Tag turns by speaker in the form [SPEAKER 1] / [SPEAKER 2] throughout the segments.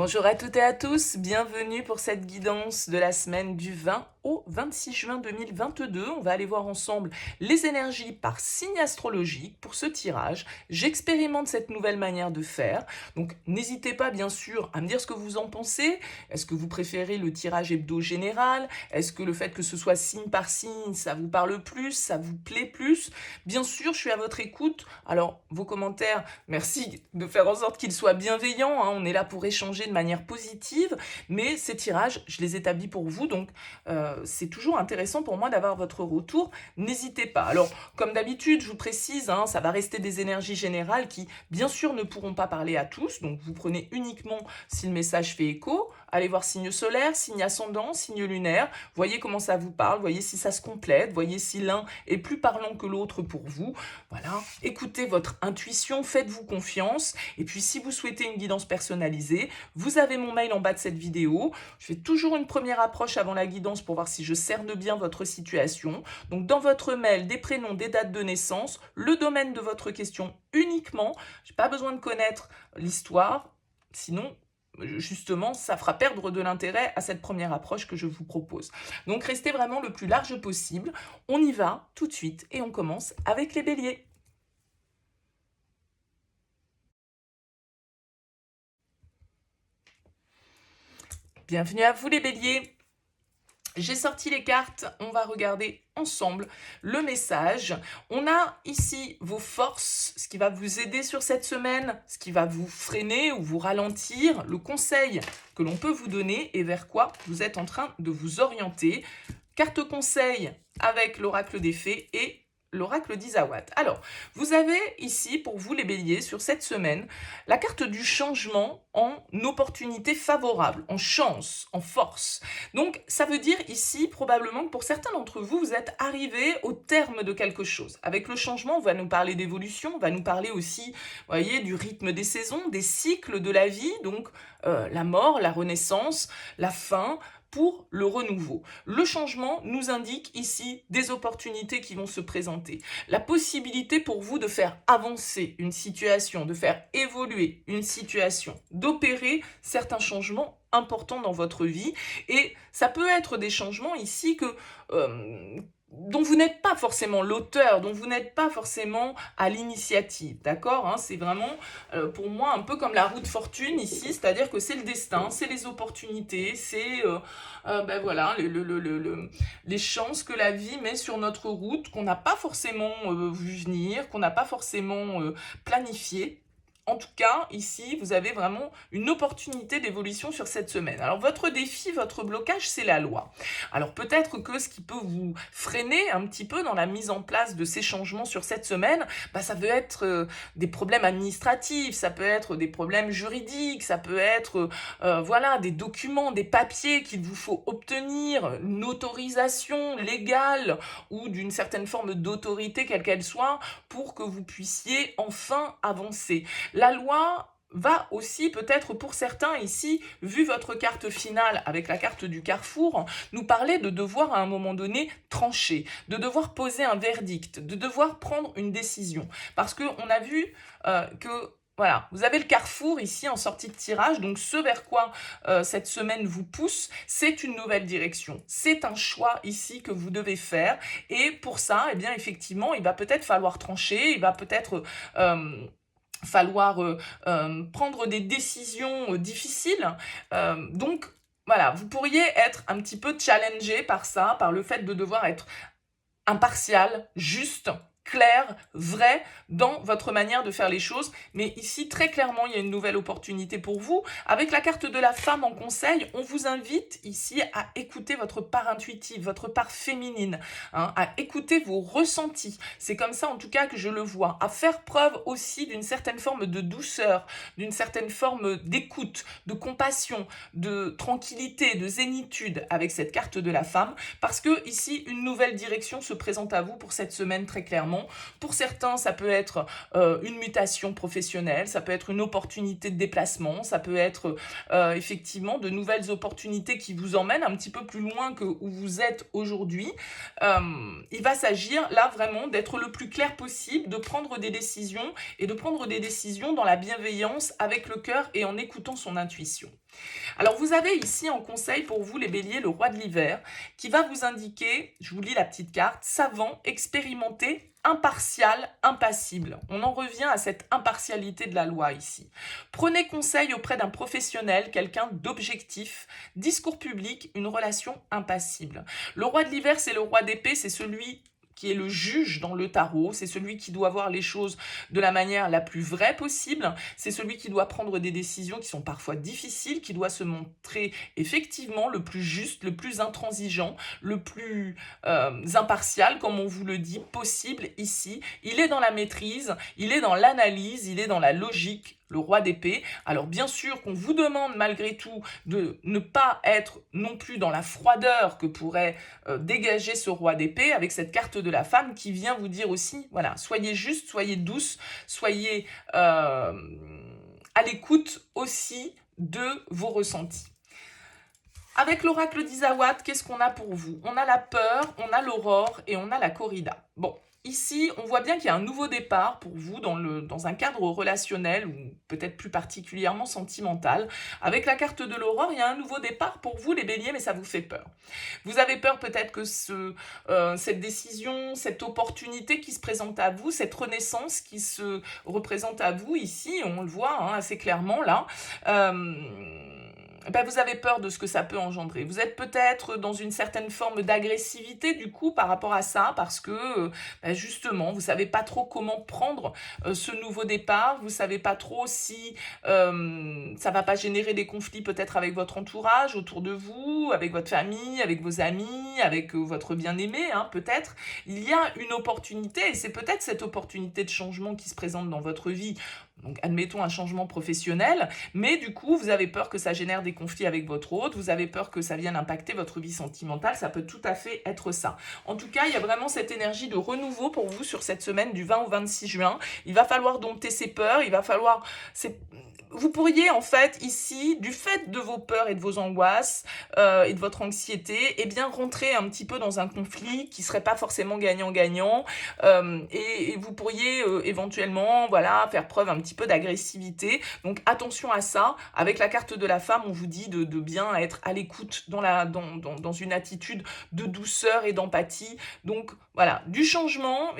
[SPEAKER 1] Bonjour à toutes et à tous, bienvenue pour cette guidance de la semaine du 20 au 26 juin 2022. On va aller voir ensemble les énergies par signe astrologique pour ce tirage. J'expérimente cette nouvelle manière de faire, donc n'hésitez pas bien sûr à me dire ce que vous en pensez. Est-ce que vous préférez le tirage hebdo général? Est-ce que le fait que ce soit signe par signe, ça vous parle plus, ça vous plaît plus? Bien sûr, je suis à votre écoute. Alors, vos commentaires, merci de faire en sorte qu'ils soient bienveillants, hein. On est là pour échanger de manière positive, mais ces tirages, je les établis pour vous, donc c'est toujours intéressant pour moi d'avoir votre retour. N'hésitez pas. Alors, comme d'habitude, je vous précise, hein, ça va rester des énergies générales qui, bien sûr, ne pourront pas parler à tous, donc vous prenez uniquement si le message fait écho. Allez voir signe solaire, signe ascendant, signe lunaire, voyez comment ça vous parle, voyez si ça se complète, voyez si l'un est plus parlant que l'autre pour vous. Voilà, écoutez votre intuition, faites-vous confiance, et puis si vous souhaitez une guidance personnalisée, vous avez mon mail en bas de cette vidéo. Je fais toujours une première approche avant la guidance pour voir si je cerne bien votre situation. Donc dans votre mail, des prénoms, des dates de naissance, le domaine de votre question uniquement. Je n'ai pas besoin de connaître l'histoire, sinon justement, ça fera perdre de l'intérêt à cette première approche que je vous propose. Donc restez vraiment le plus large possible. On y va tout de suite et on commence avec les béliers. Bienvenue à vous les béliers. J'ai sorti les cartes, on va regarder ensemble le message. On a ici vos forces, ce qui va vous aider sur cette semaine, ce qui va vous freiner ou vous ralentir, le conseil que l'on peut vous donner et vers quoi vous êtes en train de vous orienter. Carte conseil avec l'oracle des fées et l'oracle d'Isawat. Alors, vous avez ici, pour vous les béliers, sur cette semaine, la carte du changement en opportunité favorable, en chance, en force. Donc, ça veut dire ici, probablement, que pour certains d'entre vous, vous êtes arrivés au terme de quelque chose. Avec le changement, on va nous parler d'évolution, on va nous parler aussi, vous voyez, du rythme des saisons, des cycles de la vie, donc la mort, la renaissance, la fin, pour le renouveau. Le changement nous indique ici des opportunités qui vont se présenter. La possibilité pour vous de faire avancer une situation, de faire évoluer une situation, d'opérer certains changements importants dans votre vie. Et ça peut être des changements ici dont vous n'êtes pas forcément l'auteur, dont vous n'êtes pas forcément à l'initiative, d'accord, hein, c'est vraiment, pour moi, un peu comme la roue de fortune ici, c'est-à-dire que c'est le destin, c'est les opportunités, c'est ben voilà, les chances que la vie met sur notre route, qu'on n'a pas forcément vu venir, qu'on n'a pas forcément planifié. En tout cas, ici, vous avez vraiment une opportunité d'évolution sur cette semaine. Alors, votre défi, votre blocage, c'est la loi. Alors, peut-être que ce qui peut vous freiner un petit peu dans la mise en place de ces changements sur cette semaine, bah, ça peut être des problèmes administratifs, ça peut être des problèmes juridiques, ça peut être voilà, des documents, des papiers qu'il vous faut obtenir, une autorisation légale ou d'une certaine forme d'autorité, quelle qu'elle soit, pour que vous puissiez enfin avancer. La loi va aussi peut-être pour certains ici, vu votre carte finale avec la carte du carrefour, nous parler de devoir à un moment donné trancher, de devoir poser un verdict, de devoir prendre une décision. Parce qu'on a vu que voilà, vous avez le carrefour ici en sortie de tirage, donc ce vers quoi cette semaine vous pousse, c'est une nouvelle direction. C'est un choix ici que vous devez faire et pour ça, eh bien effectivement, il va peut-être falloir trancher, il va peut-être falloir prendre des décisions difficiles. Donc, voilà, vous pourriez être un petit peu challengé par ça, par le fait de devoir être impartial, juste, clair, vrai dans votre manière de faire les choses. Mais ici, très clairement, il y a une nouvelle opportunité pour vous. Avec la carte de la femme en conseil, on vous invite ici à écouter votre part intuitive, votre part féminine, hein, à écouter vos ressentis. C'est comme ça, en tout cas, que je le vois. À faire preuve aussi d'une certaine forme de douceur, d'une certaine forme d'écoute, de compassion, de tranquillité, de zénitude avec cette carte de la femme. Parce que ici, une nouvelle direction se présente à vous pour cette semaine très clairement. Pour certains, ça peut être une mutation professionnelle, ça peut être une opportunité de déplacement, ça peut être effectivement de nouvelles opportunités qui vous emmènent un petit peu plus loin que où vous êtes aujourd'hui. Il va s'agir là vraiment d'être le plus clair possible, de prendre des décisions et de prendre des décisions dans la bienveillance, avec le cœur et en écoutant son intuition. Alors, vous avez ici en conseil pour vous, les béliers, le roi de l'hiver, qui va vous indiquer, je vous lis la petite carte, savant, expérimenté, impartial, impassible. On en revient à cette impartialité de la loi ici. Prenez conseil auprès d'un professionnel, quelqu'un d'objectif, discours public, une relation impassible. Le roi de l'hiver, c'est le roi d'épée, c'est celui qui est le juge dans le tarot, c'est celui qui doit voir les choses de la manière la plus vraie possible, c'est celui qui doit prendre des décisions qui sont parfois difficiles, qui doit se montrer effectivement le plus juste, le plus intransigeant, le plus impartial, comme on vous le dit, possible ici. Il est dans la maîtrise, il est dans l'analyse, il est dans la logique, le roi d'épée. Alors bien sûr qu'on vous demande malgré tout de ne pas être non plus dans la froideur que pourrait dégager ce roi d'épée avec cette carte de la femme qui vient vous dire aussi, voilà, soyez juste, soyez douce, soyez à l'écoute aussi de vos ressentis. Avec l'oracle d'Isawat, qu'est-ce qu'on a pour vous? On a la peur, on a l'aurore et on a la corrida. Bon, ici, on voit bien qu'il y a un nouveau départ pour vous dans un cadre relationnel ou peut-être plus particulièrement sentimental. Avec la carte de l'aurore, il y a un nouveau départ pour vous, les béliers, mais ça vous fait peur. Vous avez peur peut-être que cette décision, cette opportunité qui se présente à vous, cette renaissance qui se représente à vous ici, on le voit hein, assez clairement là, ben vous avez peur de ce que ça peut engendrer. Vous êtes peut-être dans une certaine forme d'agressivité du coup par rapport à ça parce que ben justement vous savez pas trop comment prendre ce nouveau départ, vous savez pas trop si ça va pas générer des conflits peut-être avec votre entourage autour de vous, avec votre famille, avec vos amis, avec votre bien-aimé hein, peut-être. Il y a une opportunité et c'est peut-être cette opportunité de changement qui se présente dans votre vie. Donc, admettons un changement professionnel, mais du coup, vous avez peur que ça génère des conflits avec votre hôte, vous avez peur que ça vienne impacter votre vie sentimentale, ça peut tout à fait être ça. En tout cas, il y a vraiment cette énergie de renouveau pour vous sur cette semaine du 20 au 26 juin. Il va falloir dompter ces peurs, il va falloir... Vous pourriez en fait ici, du fait de vos peurs et de vos angoisses et de votre anxiété, eh bien rentrer un petit peu dans un conflit qui serait pas forcément gagnant-gagnant et vous pourriez éventuellement voilà faire preuve un petit peu d'agressivité. Donc attention à ça. Avec la carte de la femme, on vous dit de bien être à l'écoute dans une attitude de douceur et d'empathie. Donc voilà, du changement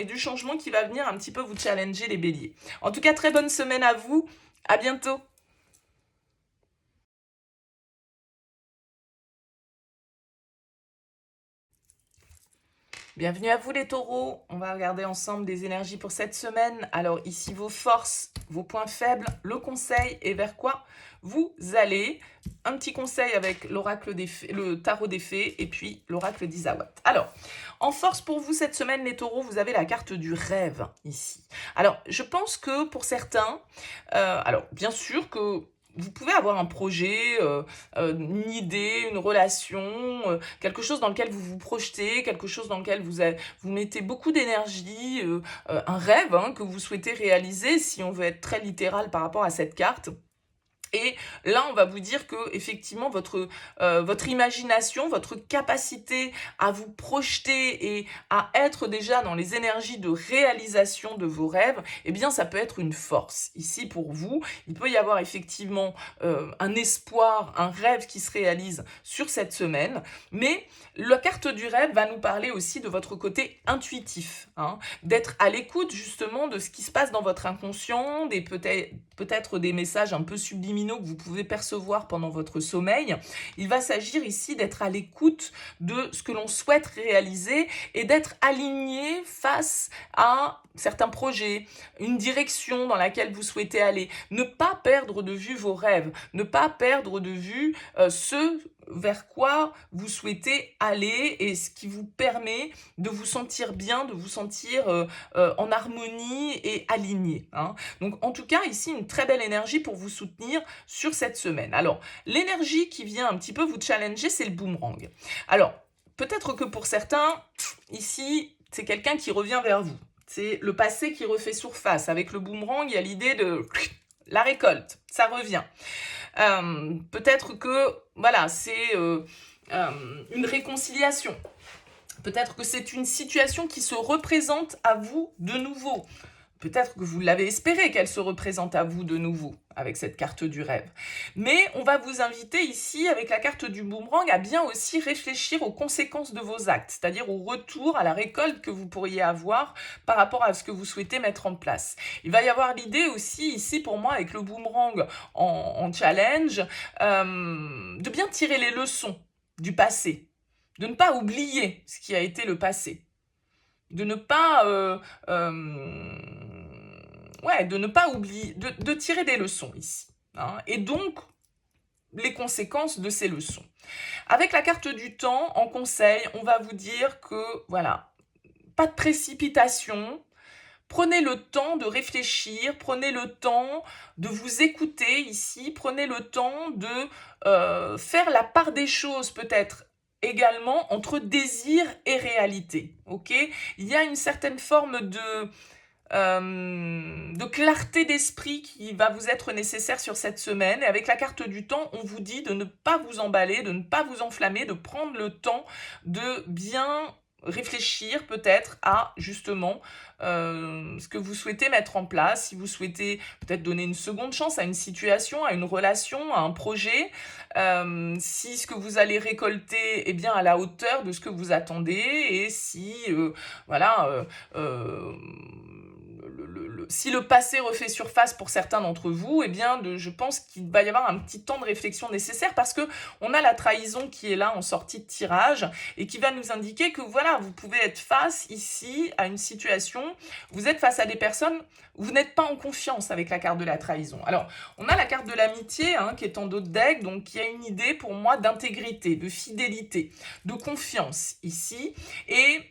[SPEAKER 1] qui va venir un petit peu vous challenger les béliers. En tout cas, très bonne semaine à vous. À bientôt. Bienvenue à vous les taureaux. On va regarder ensemble des énergies pour cette semaine. Alors ici vos forces, vos points faibles, le conseil et vers quoi vous allez. Un petit conseil avec l'oracle des fées, le tarot des fées et puis l'oracle d'Isawat. Alors, en force pour vous cette semaine les taureaux, vous avez la carte du rêve ici. Alors, je pense que pour certains, alors bien sûr que vous pouvez avoir un projet, une idée, une relation, quelque chose dans lequel vous vous projetez, quelque chose dans lequel vous mettez beaucoup d'énergie, un rêve hein, que vous souhaitez réaliser, si on veut être très littéral par rapport à cette carte. Et là, on va vous dire que effectivement votre imagination, votre capacité à vous projeter et à être déjà dans les énergies de réalisation de vos rêves, eh bien, ça peut être une force. Ici, pour vous, il peut y avoir effectivement un espoir, un rêve qui se réalise sur cette semaine. Mais la carte du rêve va nous parler aussi de votre côté intuitif, hein, d'être à l'écoute justement de ce qui se passe dans votre inconscient, peut-être des messages un peu subliminaux que vous pouvez percevoir pendant votre sommeil. Il va s'agir ici d'être à l'écoute de ce que l'on souhaite réaliser et d'être aligné face à certains projets, une direction dans laquelle vous souhaitez aller. Ne pas perdre de vue vos rêves, ne pas perdre de vue ce vers quoi vous souhaitez aller et ce qui vous permet de vous sentir bien, de vous sentir en harmonie et aligné. Hein. Donc en tout cas, ici, une très belle énergie pour vous soutenir sur cette semaine. Alors, l'énergie qui vient un petit peu vous challenger, c'est le boomerang. Alors, peut-être que pour certains, ici, c'est quelqu'un qui revient vers vous. C'est le passé qui refait surface. Avec le boomerang, il y a l'idée de la récolte, ça revient. Peut-être que voilà, c'est une réconciliation. Peut-être que c'est une situation qui se représente à vous de nouveau. Peut-être que vous l'avez espéré qu'elle se représente à vous de nouveau avec cette carte du rêve. Mais on va vous inviter ici, avec la carte du boomerang, à bien aussi réfléchir aux conséquences de vos actes, c'est-à-dire au retour, à la récolte que vous pourriez avoir par rapport à ce que vous souhaitez mettre en place. Il va y avoir l'idée aussi, ici pour moi, avec le boomerang en challenge, de bien tirer les leçons du passé, de ne pas oublier ce qui a été le passé, de ne pas de ne pas oublier, de tirer des leçons ici, hein, et donc les conséquences de ces leçons. Avec la carte du temps, en conseil, on va vous dire que, voilà, pas de précipitation, prenez le temps de réfléchir, prenez le temps de vous écouter ici, prenez le temps de faire la part des choses peut-être également entre désir et réalité, ok? Il y a une certaine forme de clarté d'esprit qui va vous être nécessaire sur cette semaine. Et avec la carte du temps, on vous dit de ne pas vous emballer, de ne pas vous enflammer, de prendre le temps de bien réfléchir peut-être à justement ce que vous souhaitez mettre en place, si vous souhaitez peut-être donner une seconde chance à une situation, à une relation, à un projet, si ce que vous allez récolter est bien à la hauteur de ce que vous attendez, et si voilà si le passé refait surface pour certains d'entre vous, eh bien, je pense qu'il va y avoir un petit temps de réflexion nécessaire, parce que on a la trahison qui est là en sortie de tirage et qui va nous indiquer que voilà, vous pouvez être face ici à une situation, vous êtes face à des personnes où vous n'êtes pas en confiance avec la carte de la trahison. Alors, on a la carte de l'amitié hein, qui est en dos de deck, donc qui a une idée pour moi d'intégrité, de fidélité, de confiance ici. Et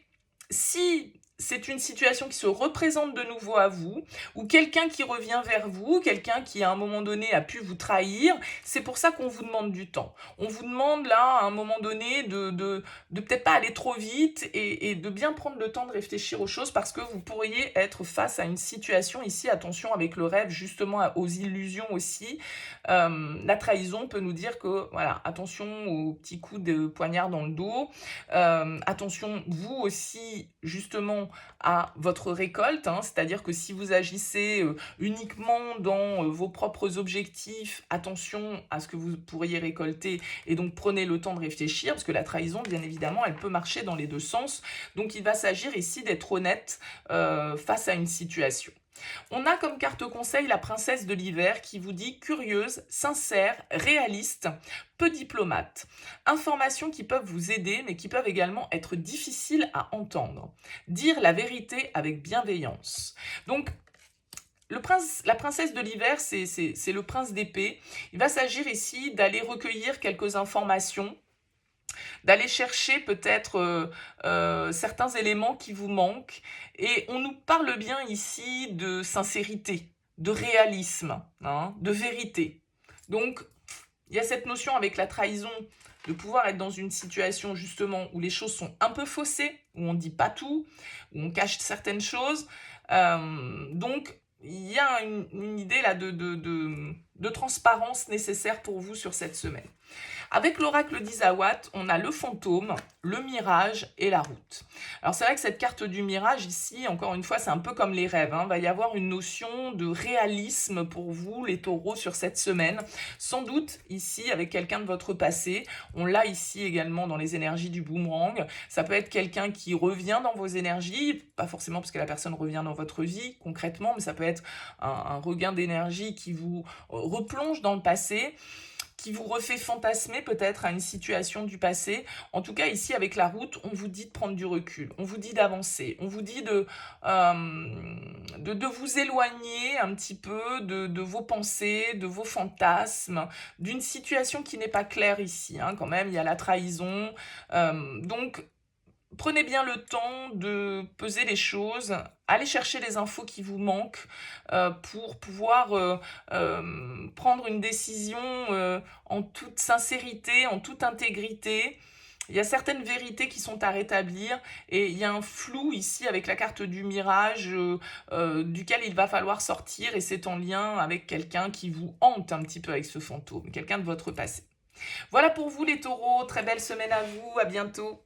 [SPEAKER 1] si c'est une situation qui se représente de nouveau à vous, ou quelqu'un qui revient vers vous, quelqu'un qui à un moment donné a pu vous trahir, c'est pour ça qu'on vous demande du temps. On vous demande là à un moment donné de peut-être pas aller trop vite et de bien prendre le temps de réfléchir aux choses, parce que vous pourriez être face à une situation ici, attention avec le rêve, justement aux illusions aussi. La trahison peut nous dire que voilà, attention aux petits coups de poignard dans le dos, attention vous aussi justement à votre récolte, hein, c'est-à-dire que si vous agissez uniquement dans vos propres objectifs, attention à ce que vous pourriez récolter, et donc prenez le temps de réfléchir, parce que la trahison, bien évidemment, elle peut marcher dans les deux sens, donc il va s'agir ici d'être honnête face à une situation. On a comme carte conseil la princesse de l'hiver qui vous dit curieuse, sincère, réaliste, peu diplomate. Informations qui peuvent vous aider mais qui peuvent également être difficiles à entendre. Dire la vérité avec bienveillance. Donc, la princesse de l'hiver, c'est le prince d'épée. Il va s'agir ici d'aller recueillir quelques informations, d'aller chercher peut-être certains éléments qui vous manquent. Et on nous parle bien ici de sincérité, de réalisme, hein, de vérité. Donc, il y a cette notion avec la trahison de pouvoir être dans une situation justement où les choses sont un peu faussées, où on ne dit pas tout, où on cache certaines choses. Donc, il y a une idée là de transparence nécessaire pour vous sur cette semaine. Avec l'oracle d'Isawat, on a le fantôme, le mirage et la route. Alors c'est vrai que cette carte du mirage ici, encore une fois, c'est un peu comme les rêves. Il va y avoir une notion de réalisme pour vous, les taureaux, sur cette semaine. Sans doute ici, avec quelqu'un de votre passé. On l'a ici également dans les énergies du boomerang. Ça peut être quelqu'un qui revient dans vos énergies, pas forcément parce que la personne revient dans votre vie concrètement, mais ça peut être un regain d'énergie qui vous replonge dans le passé, qui vous refait fantasmer peut-être à une situation du passé. En tout cas, ici, avec la route, on vous dit de prendre du recul, on vous dit d'avancer, on vous dit de vous éloigner un petit peu de vos pensées, de vos fantasmes, d'une situation qui n'est pas claire ici. Hein, quand même, il y a la trahison. Donc, prenez bien le temps de peser les choses, allez chercher les infos qui vous manquent pour pouvoir prendre une décision en toute sincérité, en toute intégrité. Il y a certaines vérités qui sont à rétablir, et il y a un flou ici avec la carte du mirage duquel il va falloir sortir, et c'est en lien avec quelqu'un qui vous hante un petit peu avec ce fantôme, quelqu'un de votre passé. Voilà pour vous les taureaux, très belle semaine à vous, à bientôt.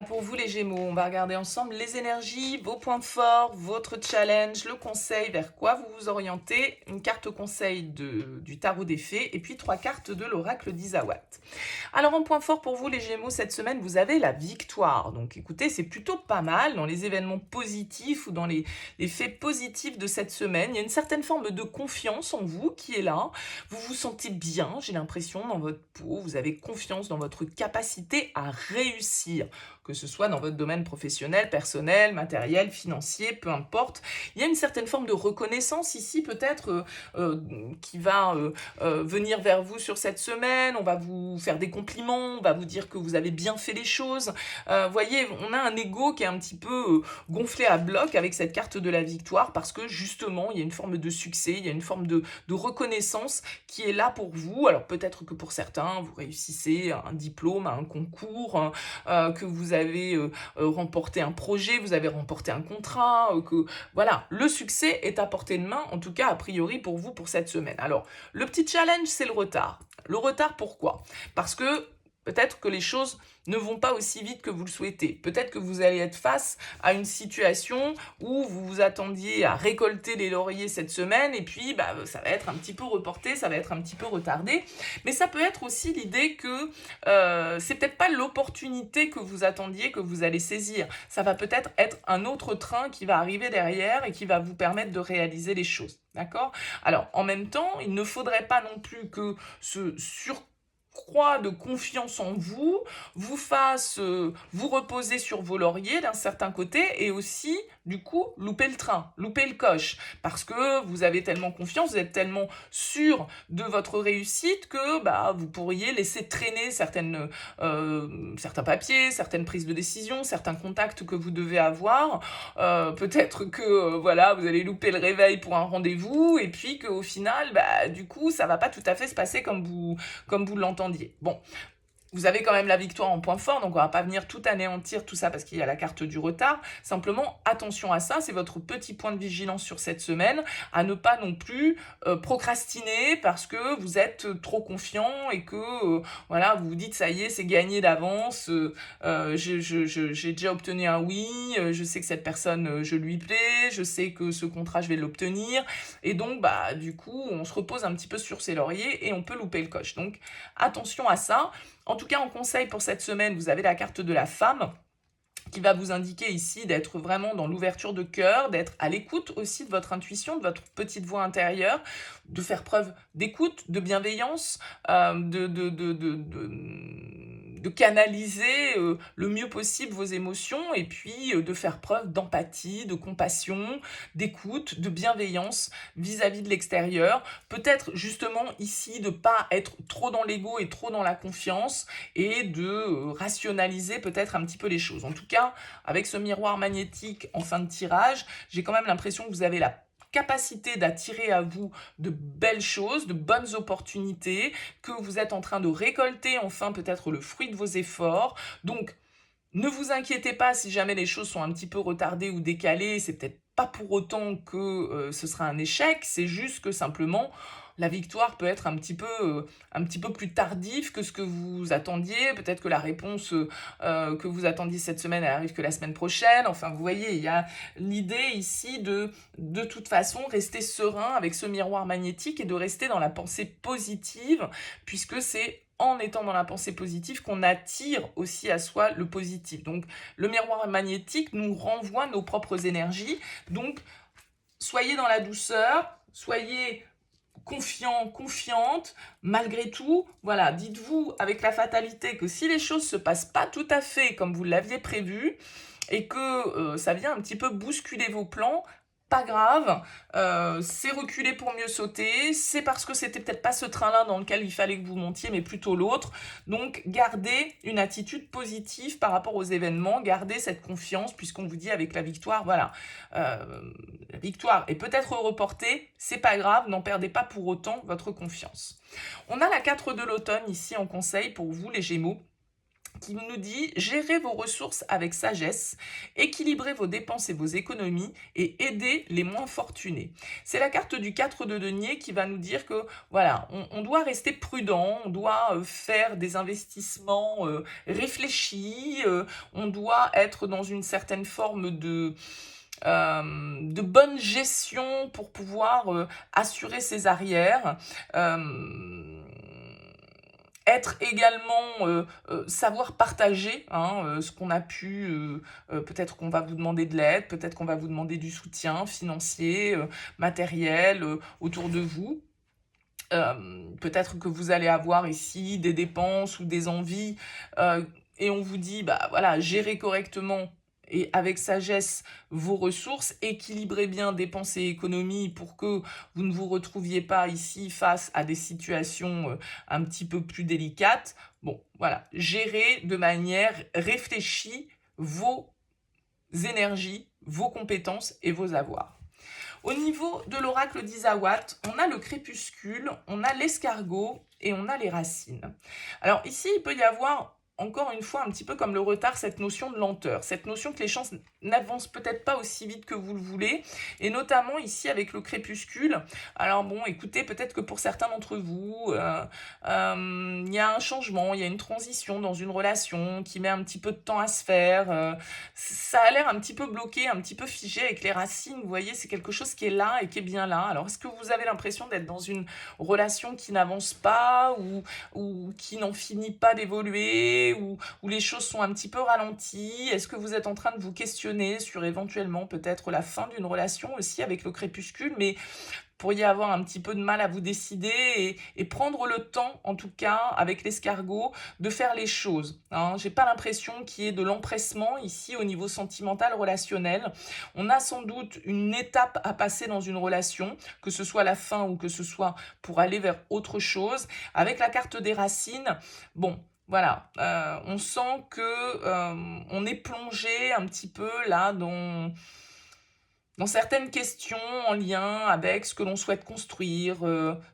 [SPEAKER 1] Pour vous les Gémeaux, on va regarder ensemble les énergies, vos points forts, votre challenge, le conseil, vers quoi vous vous orientez, une carte conseil du tarot des fées et puis 3 cartes de l'oracle d'Isawat. Alors en point fort pour vous les Gémeaux, cette semaine, vous avez la victoire. Donc écoutez, c'est plutôt pas mal dans les événements positifs ou dans les faits positifs de cette semaine. Il y a une certaine forme de confiance en vous qui est là. Vous vous sentez bien, j'ai l'impression, dans votre peau. Vous avez confiance dans votre capacité à réussir, que ce soit dans votre domaine professionnel, personnel, matériel, financier, peu importe. Il y a une certaine forme de reconnaissance ici, peut-être, qui va venir vers vous sur cette semaine. On va vous faire des compliments, on va vous dire que vous avez bien fait les choses. Voyez, on a un ego qui est un petit peu gonflé à bloc avec cette carte de la victoire parce que justement, il y a une forme de succès, il y a une forme de reconnaissance qui est là pour vous. Alors peut-être que pour certains, vous réussissez à un diplôme, à un concours, que vous avez remporté un projet, vous avez remporté un contrat, que voilà, le succès est à portée de main, en tout cas a priori pour vous pour cette semaine. Alors, le petit challenge, c'est le retard. Le retard, pourquoi? Parce que peut-être que les choses ne vont pas aussi vite que vous le souhaitez. Peut-être que vous allez être face à une situation où vous vous attendiez à récolter les lauriers cette semaine et puis ça va être un petit peu reporté, ça va être un petit peu retardé. Mais ça peut être aussi l'idée que c'est peut-être pas l'opportunité que vous attendiez que vous allez saisir. Ça va peut-être être un autre train qui va arriver derrière et qui va vous permettre de réaliser les choses. D'accord? Alors, en même temps, il ne faudrait pas non plus que ce surcroît de confiance en vous, vous fasse vous reposer sur vos lauriers d'un certain côté et aussi, du coup, louper le train, louper le coche. Parce que vous avez tellement confiance, vous êtes tellement sûr de votre réussite que vous pourriez laisser traîner certains papiers, certaines prises de décision, certains contacts que vous devez avoir. Peut-être que voilà, vous allez louper le réveil pour un rendez-vous et puis qu'au final, du coup, ça va pas tout à fait se passer comme vous l'entendez. Bon, vous avez quand même la victoire en point fort, donc on va pas venir tout anéantir tout ça parce qu'il y a la carte du retard. Simplement, attention à ça, c'est votre petit point de vigilance sur cette semaine, à ne pas non plus procrastiner parce que vous êtes trop confiant et que voilà, vous vous dites ça y est, c'est gagné d'avance, j'ai déjà obtenu un oui, je sais que cette personne, je lui plais, je sais que ce contrat, je vais l'obtenir. Et donc, du coup, on se repose un petit peu sur ses lauriers et on peut louper le coche. Donc, attention à ça. En tout cas, en conseil pour cette semaine, vous avez la carte de la femme qui va vous indiquer ici d'être vraiment dans l'ouverture de cœur, d'être à l'écoute aussi de votre intuition, de votre petite voix intérieure, de faire preuve d'écoute, de bienveillance, de canaliser le mieux possible vos émotions et puis de faire preuve d'empathie, de compassion, d'écoute, de bienveillance vis-à-vis de l'extérieur. Peut-être justement ici de ne pas être trop dans l'ego et trop dans la confiance et de rationaliser peut-être un petit peu les choses. En tout cas, avec ce miroir magnétique en fin de tirage, j'ai quand même l'impression que vous avez la capacité d'attirer à vous de belles choses, de bonnes opportunités, que vous êtes en train de récolter enfin peut-être le fruit de vos efforts. Donc, ne vous inquiétez pas si jamais les choses sont un petit peu retardées ou décalées, c'est peut-être pas pour autant que ce sera un échec, c'est juste que simplement la victoire peut être un petit peu plus tardive que ce que vous attendiez. Peut-être que la réponse que vous attendiez cette semaine, elle arrive que la semaine prochaine. Enfin, vous voyez, il y a l'idée ici de toute façon, rester serein avec ce miroir magnétique et de rester dans la pensée positive, puisque c'est en étant dans la pensée positive qu'on attire aussi à soi le positif. Donc, le miroir magnétique nous renvoie nos propres énergies. Donc, soyez dans la douceur, soyez confiant, confiante, malgré tout, voilà, dites-vous avec la fatalité que si les choses se passent pas tout à fait comme vous l'aviez prévu et que ça vient un petit peu bousculer vos plans, pas grave, c'est reculer pour mieux sauter, c'est parce que c'était peut-être pas ce train-là dans lequel il fallait que vous montiez, mais plutôt l'autre. Donc, gardez une attitude positive par rapport aux événements, gardez cette confiance, puisqu'on vous dit avec la victoire, voilà, la victoire est peut-être reportée, c'est pas grave, n'en perdez pas pour autant votre confiance. On a la 4 de l'automne ici en conseil pour vous les Gémeaux. qui nous dit « Gérez vos ressources avec sagesse, équilibrez vos dépenses et vos économies et aidez les moins fortunés. » C'est la carte du 4 de denier qui va nous dire que voilà, on doit rester prudent, on doit faire des investissements réfléchis, on doit être dans une certaine forme de bonne gestion pour pouvoir assurer ses arrières. Être également, savoir partager ce qu'on a pu, peut-être qu'on va vous demander de l'aide, peut-être qu'on va vous demander du soutien financier, matériel, autour de vous. Peut-être que vous allez avoir ici des dépenses ou des envies, et on vous dit, bah voilà, gérez correctement et avec sagesse vos ressources, équilibrez bien dépenses et économies pour que vous ne vous retrouviez pas ici face à des situations un petit peu plus délicates. Bon, voilà, gérez de manière réfléchie vos énergies, vos compétences et vos avoirs. Au niveau de l'oracle d'Isawat, on a le crépuscule, on a l'escargot et on a les racines. Alors ici, il peut y avoir encore une fois un petit peu comme le retard, cette notion de lenteur, cette notion que les chances n'avancent peut-être pas aussi vite que vous le voulez, et notamment ici avec le crépuscule. Alors bon, écoutez, peut-être que pour certains d'entre vous, il y a un changement, il y a une transition dans une relation qui met un petit peu de temps à se faire, ça a l'air un petit peu bloqué, un petit peu figé avec les racines, vous voyez, c'est quelque chose qui est là et qui est bien là. Alors est-ce que vous avez l'impression d'être dans une relation qui n'avance pas ou qui n'en finit pas d'évoluer, où les choses sont un petit peu ralenties? Est-ce que vous êtes en train de vous questionner sur éventuellement peut-être la fin d'une relation aussi avec le crépuscule, mais pourriez avoir un petit peu de mal à vous décider et prendre le temps, en tout cas, avec l'escargot, de faire les choses. J'ai pas l'impression qu'il y ait de l'empressement ici au niveau sentimental, relationnel. On a sans doute une étape à passer dans une relation, que ce soit la fin ou que ce soit pour aller vers autre chose. Avec la carte des racines, bon, voilà, on sent que on est plongé un petit peu là dans certaines questions en lien avec ce que l'on souhaite construire,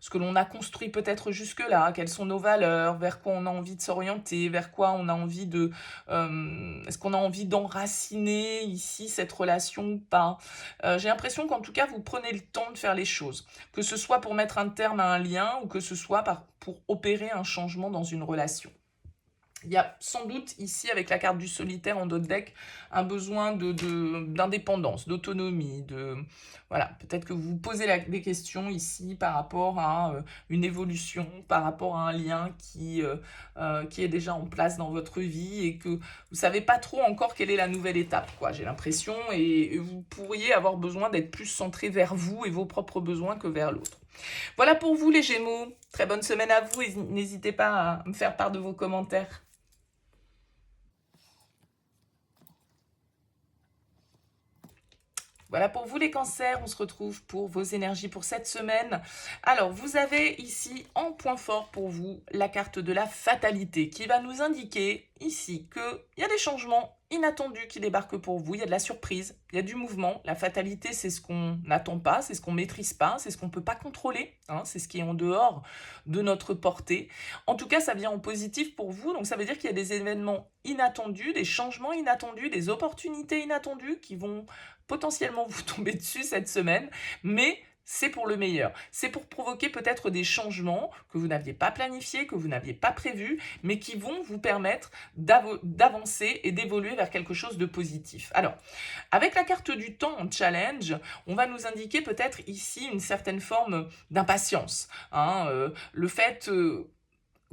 [SPEAKER 1] ce que l'on a construit peut-être jusque-là, quelles sont nos valeurs, vers quoi on a envie de s'orienter, vers quoi on a envie de... est-ce qu'on a envie d'enraciner ici cette relation ou pas? J'ai l'impression qu'en tout cas, vous prenez le temps de faire les choses, que ce soit pour mettre un terme à un lien ou que ce soit pour opérer un changement dans une relation. Il y a sans doute ici, avec la carte du solitaire en dos de deck, un besoin d'indépendance, d'autonomie. Voilà, peut-être que vous vous posez des questions ici par rapport à une évolution, par rapport à un lien qui est déjà en place dans votre vie et que vous ne savez pas trop encore quelle est la nouvelle étape, quoi, j'ai l'impression. Et vous pourriez avoir besoin d'être plus centré vers vous et vos propres besoins que vers l'autre. Voilà pour vous les Gémeaux. Très bonne semaine à vous et n'hésitez pas à me faire part de vos commentaires. Voilà pour vous les cancers, on se retrouve pour vos énergies pour cette semaine. Alors, vous avez ici en point fort pour vous la carte de la fatalité qui va nous indiquer ici qu'il y a des changements inattendus qui débarquent pour vous, il y a de la surprise, il y a du mouvement. La fatalité, c'est ce qu'on n'attend pas, c'est ce qu'on ne maîtrise pas, c'est ce qu'on ne peut pas contrôler, c'est ce qui est en dehors de notre portée. En tout cas, ça vient en positif pour vous, donc ça veut dire qu'il y a des événements inattendus, des changements inattendus, des opportunités inattendues qui vont potentiellement vous tomber dessus cette semaine, mais c'est pour le meilleur. C'est pour provoquer peut-être des changements que vous n'aviez pas planifiés, que vous n'aviez pas prévus, mais qui vont vous permettre d'avancer et d'évoluer vers quelque chose de positif. Alors, avec la carte du temps en challenge, on va nous indiquer peut-être ici une certaine forme d'impatience. Le fait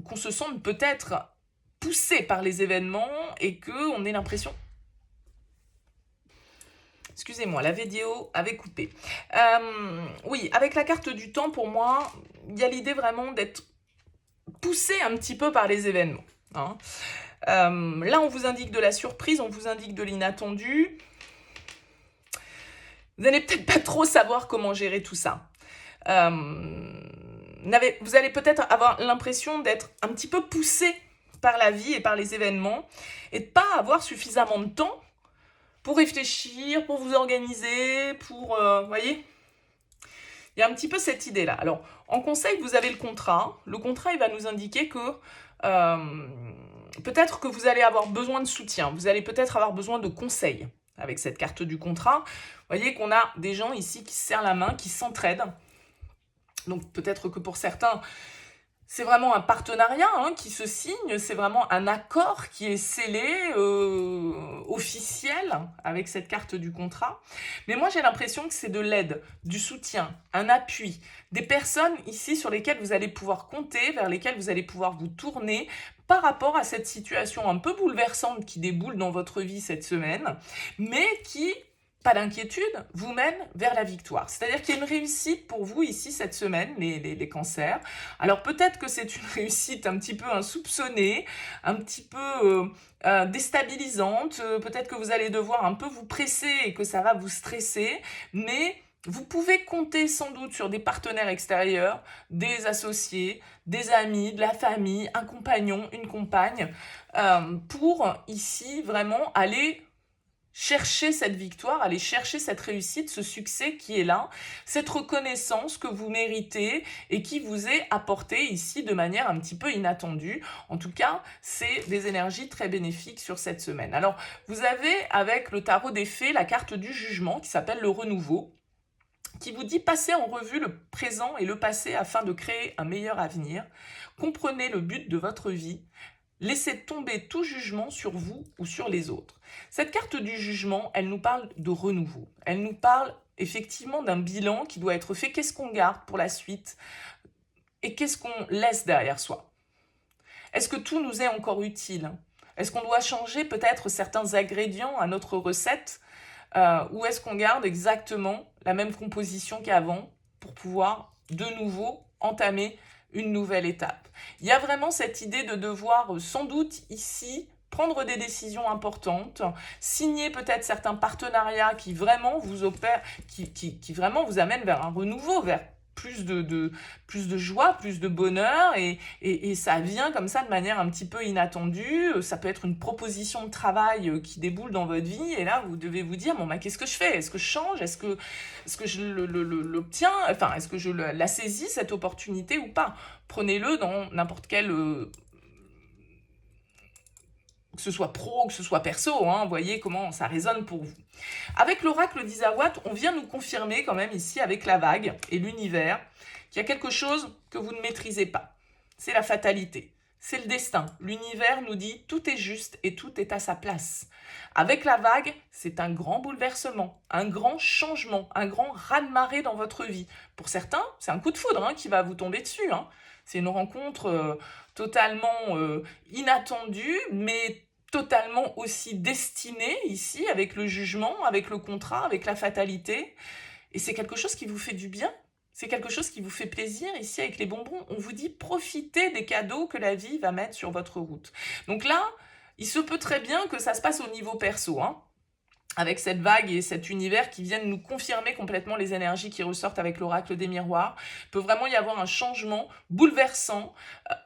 [SPEAKER 1] qu'on se sente peut-être poussé par les événements et qu'on ait l'impression... Excusez-moi, la vidéo avait coupé. Oui, avec la carte du temps, pour moi, il y a l'idée vraiment d'être poussé un petit peu par les événements. Là, on vous indique de la surprise, on vous indique de l'inattendu. Vous n'allez peut-être pas trop savoir comment gérer tout ça. Vous allez peut-être avoir l'impression d'être un petit peu poussé par la vie et par les événements et de ne pas avoir suffisamment de temps pour réfléchir, pour vous organiser, pour... voyez, il y a un petit peu cette idée-là. Alors, en conseil, vous avez le contrat. Le contrat, il va nous indiquer que peut-être que vous allez avoir besoin de soutien, vous allez peut-être avoir besoin de conseils avec cette carte du contrat. Vous voyez qu'on a des gens ici qui se serrent la main, qui s'entraident. Donc peut-être que pour certains, c'est vraiment un partenariat qui se signe, c'est vraiment un accord qui est scellé, officiel, avec cette carte du contrat. Mais moi, j'ai l'impression que c'est de l'aide, du soutien, un appui, des personnes ici sur lesquelles vous allez pouvoir compter, vers lesquelles vous allez pouvoir vous tourner par rapport à cette situation un peu bouleversante qui déboule dans votre vie cette semaine, mais qui, pas d'inquiétude, vous mène vers la victoire. C'est-à-dire qu'il y a une réussite pour vous ici cette semaine, les cancers. Alors peut-être que c'est une réussite un petit peu insoupçonnée, un petit peu déstabilisante, peut-être que vous allez devoir un peu vous presser et que ça va vous stresser, mais vous pouvez compter sans doute sur des partenaires extérieurs, des associés, des amis, de la famille, un compagnon, une compagne, pour ici vraiment aller chercher cette victoire, aller chercher cette réussite, ce succès qui est là, cette reconnaissance que vous méritez et qui vous est apportée ici de manière un petit peu inattendue. En tout cas, c'est des énergies très bénéfiques sur cette semaine. Alors, vous avez avec le tarot des fées la carte du jugement qui s'appelle le renouveau, qui vous dit passez en revue le présent et le passé afin de créer un meilleur avenir. Comprenez le but de votre vie. Laissez tomber tout jugement sur vous ou sur les autres. Cette carte du jugement, elle nous parle de renouveau. Elle nous parle effectivement d'un bilan qui doit être fait. Qu'est-ce qu'on garde pour la suite et qu'est-ce qu'on laisse derrière soi? Est-ce que tout nous est encore utile? Est-ce qu'on doit changer peut-être certains ingrédients à notre recette ou est-ce qu'on garde exactement la même composition qu'avant pour pouvoir de nouveau entamer une nouvelle étape? Il y a vraiment cette idée de devoir sans doute ici prendre des décisions importantes, signer peut-être certains partenariats qui vraiment vous opèrent, qui vraiment vous amènent vers un renouveau, vers plus de joie, plus de bonheur, et ça vient comme ça de manière un petit peu inattendue. Ça peut être une proposition de travail qui déboule dans votre vie, et là vous devez vous dire, bon bah qu'est-ce que je fais? Est-ce que je change? Est-ce que je l'obtiens? Enfin, est-ce que je la saisis, cette opportunité ou pas? Prenez-le dans n'importe quel... que ce soit pro, que ce soit perso, voyez comment ça résonne pour vous. Avec l'oracle d'Isawat, on vient nous confirmer quand même ici avec la vague et l'univers qu'il y a quelque chose que vous ne maîtrisez pas. C'est la fatalité, c'est le destin. L'univers nous dit tout est juste et tout est à sa place. Avec la vague, c'est un grand bouleversement, un grand changement, un grand raz-de-marée dans votre vie. Pour certains, c'est un coup de foudre qui va vous tomber dessus. C'est une rencontre totalement inattendue, mais totalement aussi destinée ici, avec le jugement, avec le contrat, avec la fatalité. Et c'est quelque chose qui vous fait du bien. C'est quelque chose qui vous fait plaisir ici avec les bonbons. On vous dit profitez des cadeaux que la vie va mettre sur votre route. Donc là, il se peut très bien que ça se passe au niveau perso, avec cette vague et cet univers qui viennent nous confirmer complètement les énergies qui ressortent avec l'oracle des miroirs. Il peut vraiment y avoir un changement bouleversant,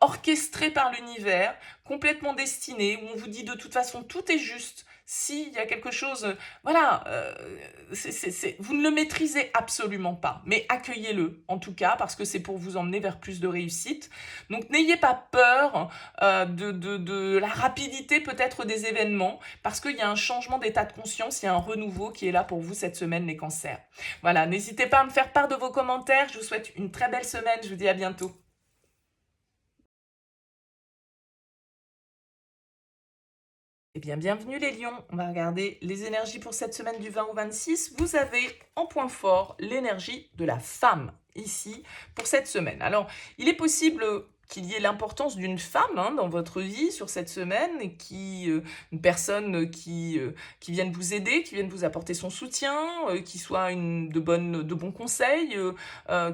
[SPEAKER 1] orchestré par l'univers, complètement destiné, où on vous dit de toute façon tout est juste. S'il y a quelque chose, voilà, vous ne le maîtrisez absolument pas, mais accueillez-le en tout cas, parce que c'est pour vous emmener vers plus de réussite. Donc n'ayez pas peur de la rapidité peut-être des événements, parce qu'il y a un changement d'état de conscience, il y a un renouveau qui est là pour vous cette semaine, les cancers. Voilà, n'hésitez pas à me faire part de vos commentaires, je vous souhaite une très belle semaine, je vous dis à bientôt. Eh bien, bienvenue les lions, on va regarder les énergies pour cette semaine du 20 au 26. Vous avez en point fort l'énergie de la femme, ici, pour cette semaine. Alors, il est possible qu'il y ait l'importance d'une femme dans votre vie sur cette semaine, et une personne qui vienne vous aider, qui vienne vous apporter son soutien, qui soit de bons conseils,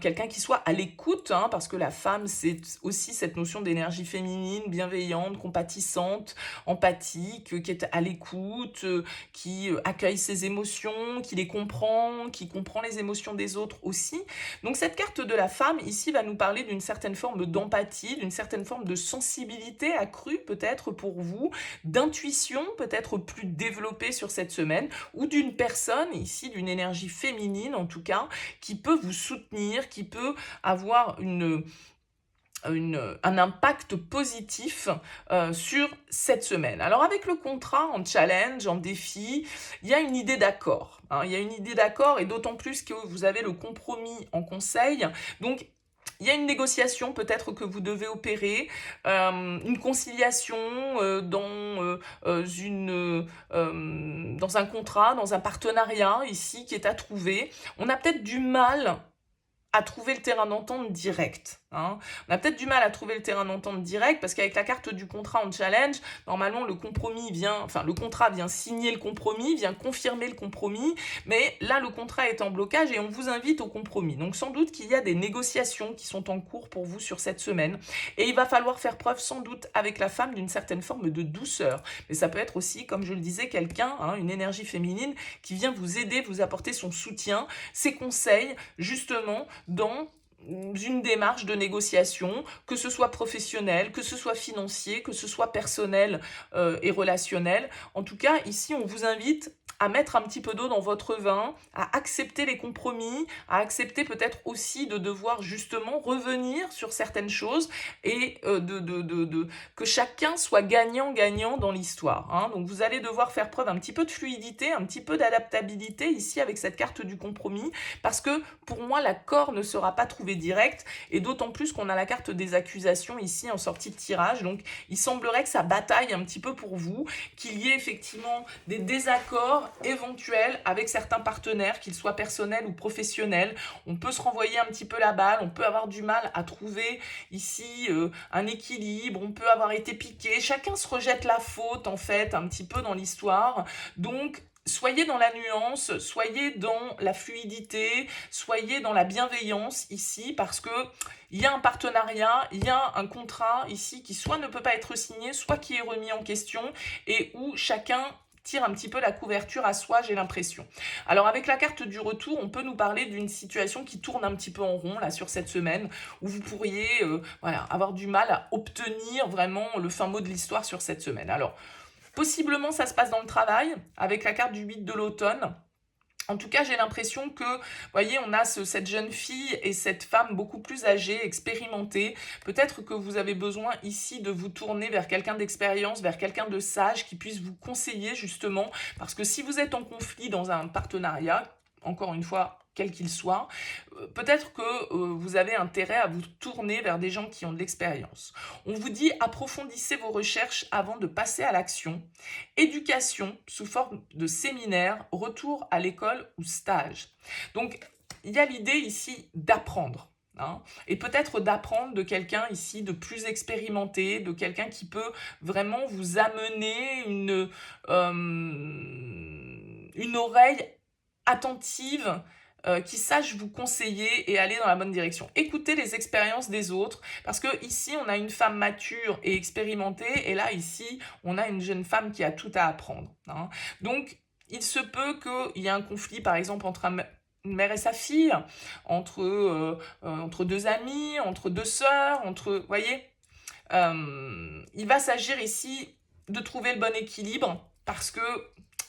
[SPEAKER 1] quelqu'un qui soit à l'écoute, parce que la femme, c'est aussi cette notion d'énergie féminine, bienveillante, compatissante, empathique, qui est à l'écoute, qui accueille ses émotions, qui les comprend, qui comprend les émotions des autres aussi. Donc cette carte de la femme, ici, va nous parler d'une certaine forme d'empathie, d'une certaine forme de sensibilité accrue peut-être pour vous, d'intuition peut-être plus développée sur cette semaine, ou d'une personne ici, d'une énergie féminine en tout cas, qui peut vous soutenir, qui peut avoir un impact positif sur cette semaine. Alors avec le contrat en challenge, en défi, il y a une idée d'accord. Hein, il y a une idée d'accord et d'autant plus que vous avez le compromis en conseil. Donc il y a une négociation peut-être que vous devez opérer, une conciliation dans un contrat, dans un partenariat ici qui est à trouver. On a peut-être du mal à trouver le terrain d'entente direct. Hein. On a peut-être du mal à trouver le terrain d'entente direct parce qu'avec la carte du contrat en challenge, normalement le contrat vient signer le compromis, vient confirmer le compromis, mais là le contrat est en blocage et on vous invite au compromis. Donc sans doute qu'il y a des négociations qui sont en cours pour vous sur cette semaine et il va falloir faire preuve sans doute avec la femme d'une certaine forme de douceur. Mais ça peut être aussi, comme je le disais, quelqu'un, une énergie féminine qui vient vous aider, vous apporter son soutien, ses conseils, justement, dans une démarche de négociation, que ce soit professionnel, que ce soit financier, que ce soit personnel et relationnel. En tout cas, ici, on vous invite à mettre un petit peu d'eau dans votre vin, à accepter les compromis, à accepter peut-être aussi de devoir justement revenir sur certaines choses et que chacun soit gagnant-gagnant dans l'histoire. Hein. Donc vous allez devoir faire preuve un petit peu de fluidité, un petit peu d'adaptabilité ici avec cette carte du compromis, parce que pour moi, l'accord ne sera pas trouvé direct, et d'autant plus qu'on a la carte des accusations ici en sortie de tirage. Donc il semblerait que ça bataille un petit peu pour vous, qu'il y ait effectivement des désaccords éventuels avec certains partenaires, qu'ils soient personnels ou professionnels. On peut se renvoyer un petit peu la balle, on peut avoir du mal à trouver ici un équilibre, on peut avoir été piqué, chacun se rejette la faute en fait un petit peu dans l'histoire. Donc soyez dans la nuance, soyez dans la fluidité, soyez dans la bienveillance ici, parce que il y a un partenariat, il y a un contrat ici qui soit ne peut pas être signé, soit qui est remis en question, et où chacun tire un petit peu la couverture à soi, j'ai l'impression. Alors avec la carte du retour, on peut nous parler d'une situation qui tourne un petit peu en rond là sur cette semaine, où vous pourriez avoir du mal à obtenir vraiment le fin mot de l'histoire sur cette semaine. Alors possiblement ça se passe dans le travail, avec la carte du 8 de l'automne. En tout cas, j'ai l'impression que, vous voyez, on a cette jeune fille et cette femme beaucoup plus âgée, expérimentée. Peut-être que vous avez besoin ici de vous tourner vers quelqu'un d'expérience, vers quelqu'un de sage qui puisse vous conseiller justement. Parce que si vous êtes en conflit dans un partenariat, encore une fois, quel qu'il soit, peut-être que vous avez intérêt à vous tourner vers des gens qui ont de l'expérience. On vous dit approfondissez vos recherches avant de passer à l'action. Éducation sous forme de séminaire, retour à l'école ou stage. Donc, il y a l'idée ici d'apprendre. Hein, et peut-être d'apprendre de quelqu'un ici de plus expérimenté, de quelqu'un qui peut vraiment vous amener une oreille attentive, qui sache vous conseiller et aller dans la bonne direction. Écoutez les expériences des autres, parce que ici on a une femme mature et expérimentée, et là ici on a une jeune femme qui a tout à apprendre. Hein. Donc il se peut qu'il y ait un conflit par exemple entre une mère et sa fille, entre deux amis, entre deux sœurs, vous voyez, il va s'agir ici de trouver le bon équilibre, parce que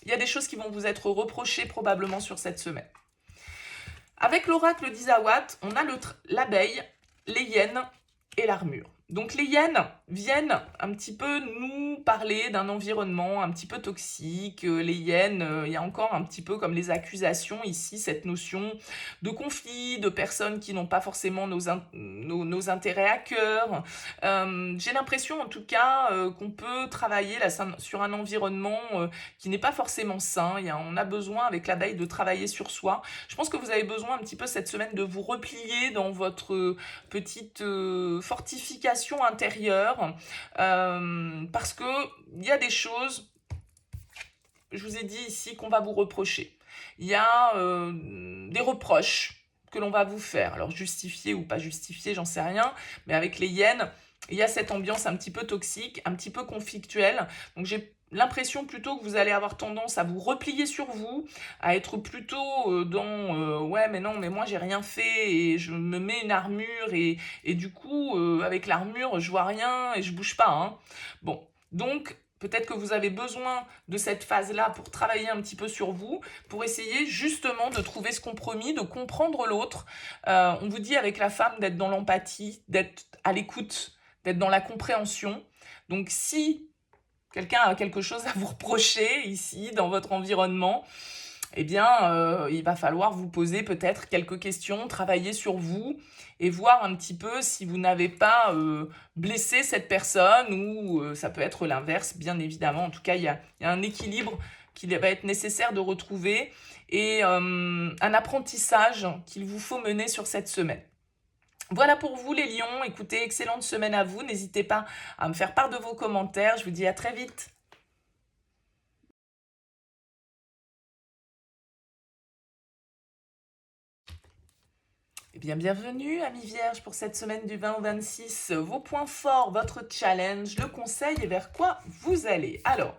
[SPEAKER 1] il y a des choses qui vont vous être reprochées probablement sur cette semaine. Avec l'oracle d'Isawat, on a l'abeille, les hyènes et l'armure. Donc les hyènes viennent un petit peu nous parler d'un environnement un petit peu toxique. Les hyènes, il y a encore un petit peu comme les accusations ici, cette notion de conflit, de personnes qui n'ont pas forcément nos intérêts à cœur. J'ai l'impression en tout cas qu'on peut travailler là, sur un environnement qui n'est pas forcément sain. On a besoin avec l'abeille de travailler sur soi. Je pense que vous avez besoin un petit peu cette semaine de vous replier dans votre petite fortification intérieure, parce que il y a des choses, je vous ai dit ici, qu'on va vous reprocher. Il y a des reproches que l'on va vous faire. Alors justifié ou pas justifié, j'en sais rien, mais avec les hyènes, il y a cette ambiance un petit peu toxique, un petit peu conflictuelle. Donc j'ai l'impression plutôt que vous allez avoir tendance à vous replier sur vous, à être plutôt dans ouais mais non mais moi j'ai rien fait et je me mets une armure et du coup avec l'armure je vois rien et je bouge pas. Hein. Bon, donc peut-être que vous avez besoin de cette phase-là pour travailler un petit peu sur vous, pour essayer justement de trouver ce compromis, de comprendre l'autre. On vous dit avec la femme d'être dans l'empathie, d'être à l'écoute, d'être dans la compréhension. Donc si quelqu'un a quelque chose à vous reprocher ici, dans votre environnement, eh bien, il va falloir vous poser peut-être quelques questions, travailler sur vous et voir un petit peu si vous n'avez pas blessé cette personne ou ça peut être l'inverse, bien évidemment. En tout cas, il y a un équilibre qu'il va être nécessaire de retrouver et un apprentissage qu'il vous faut mener sur cette semaine. Voilà pour vous les lions. Écoutez, excellente semaine à vous. N'hésitez pas à me faire part de vos commentaires. Je vous dis à très vite. Eh bien, bienvenue, amis vierges, pour cette semaine du 20 au 26. Vos points forts, votre challenge, le conseil et vers quoi vous allez. Alors,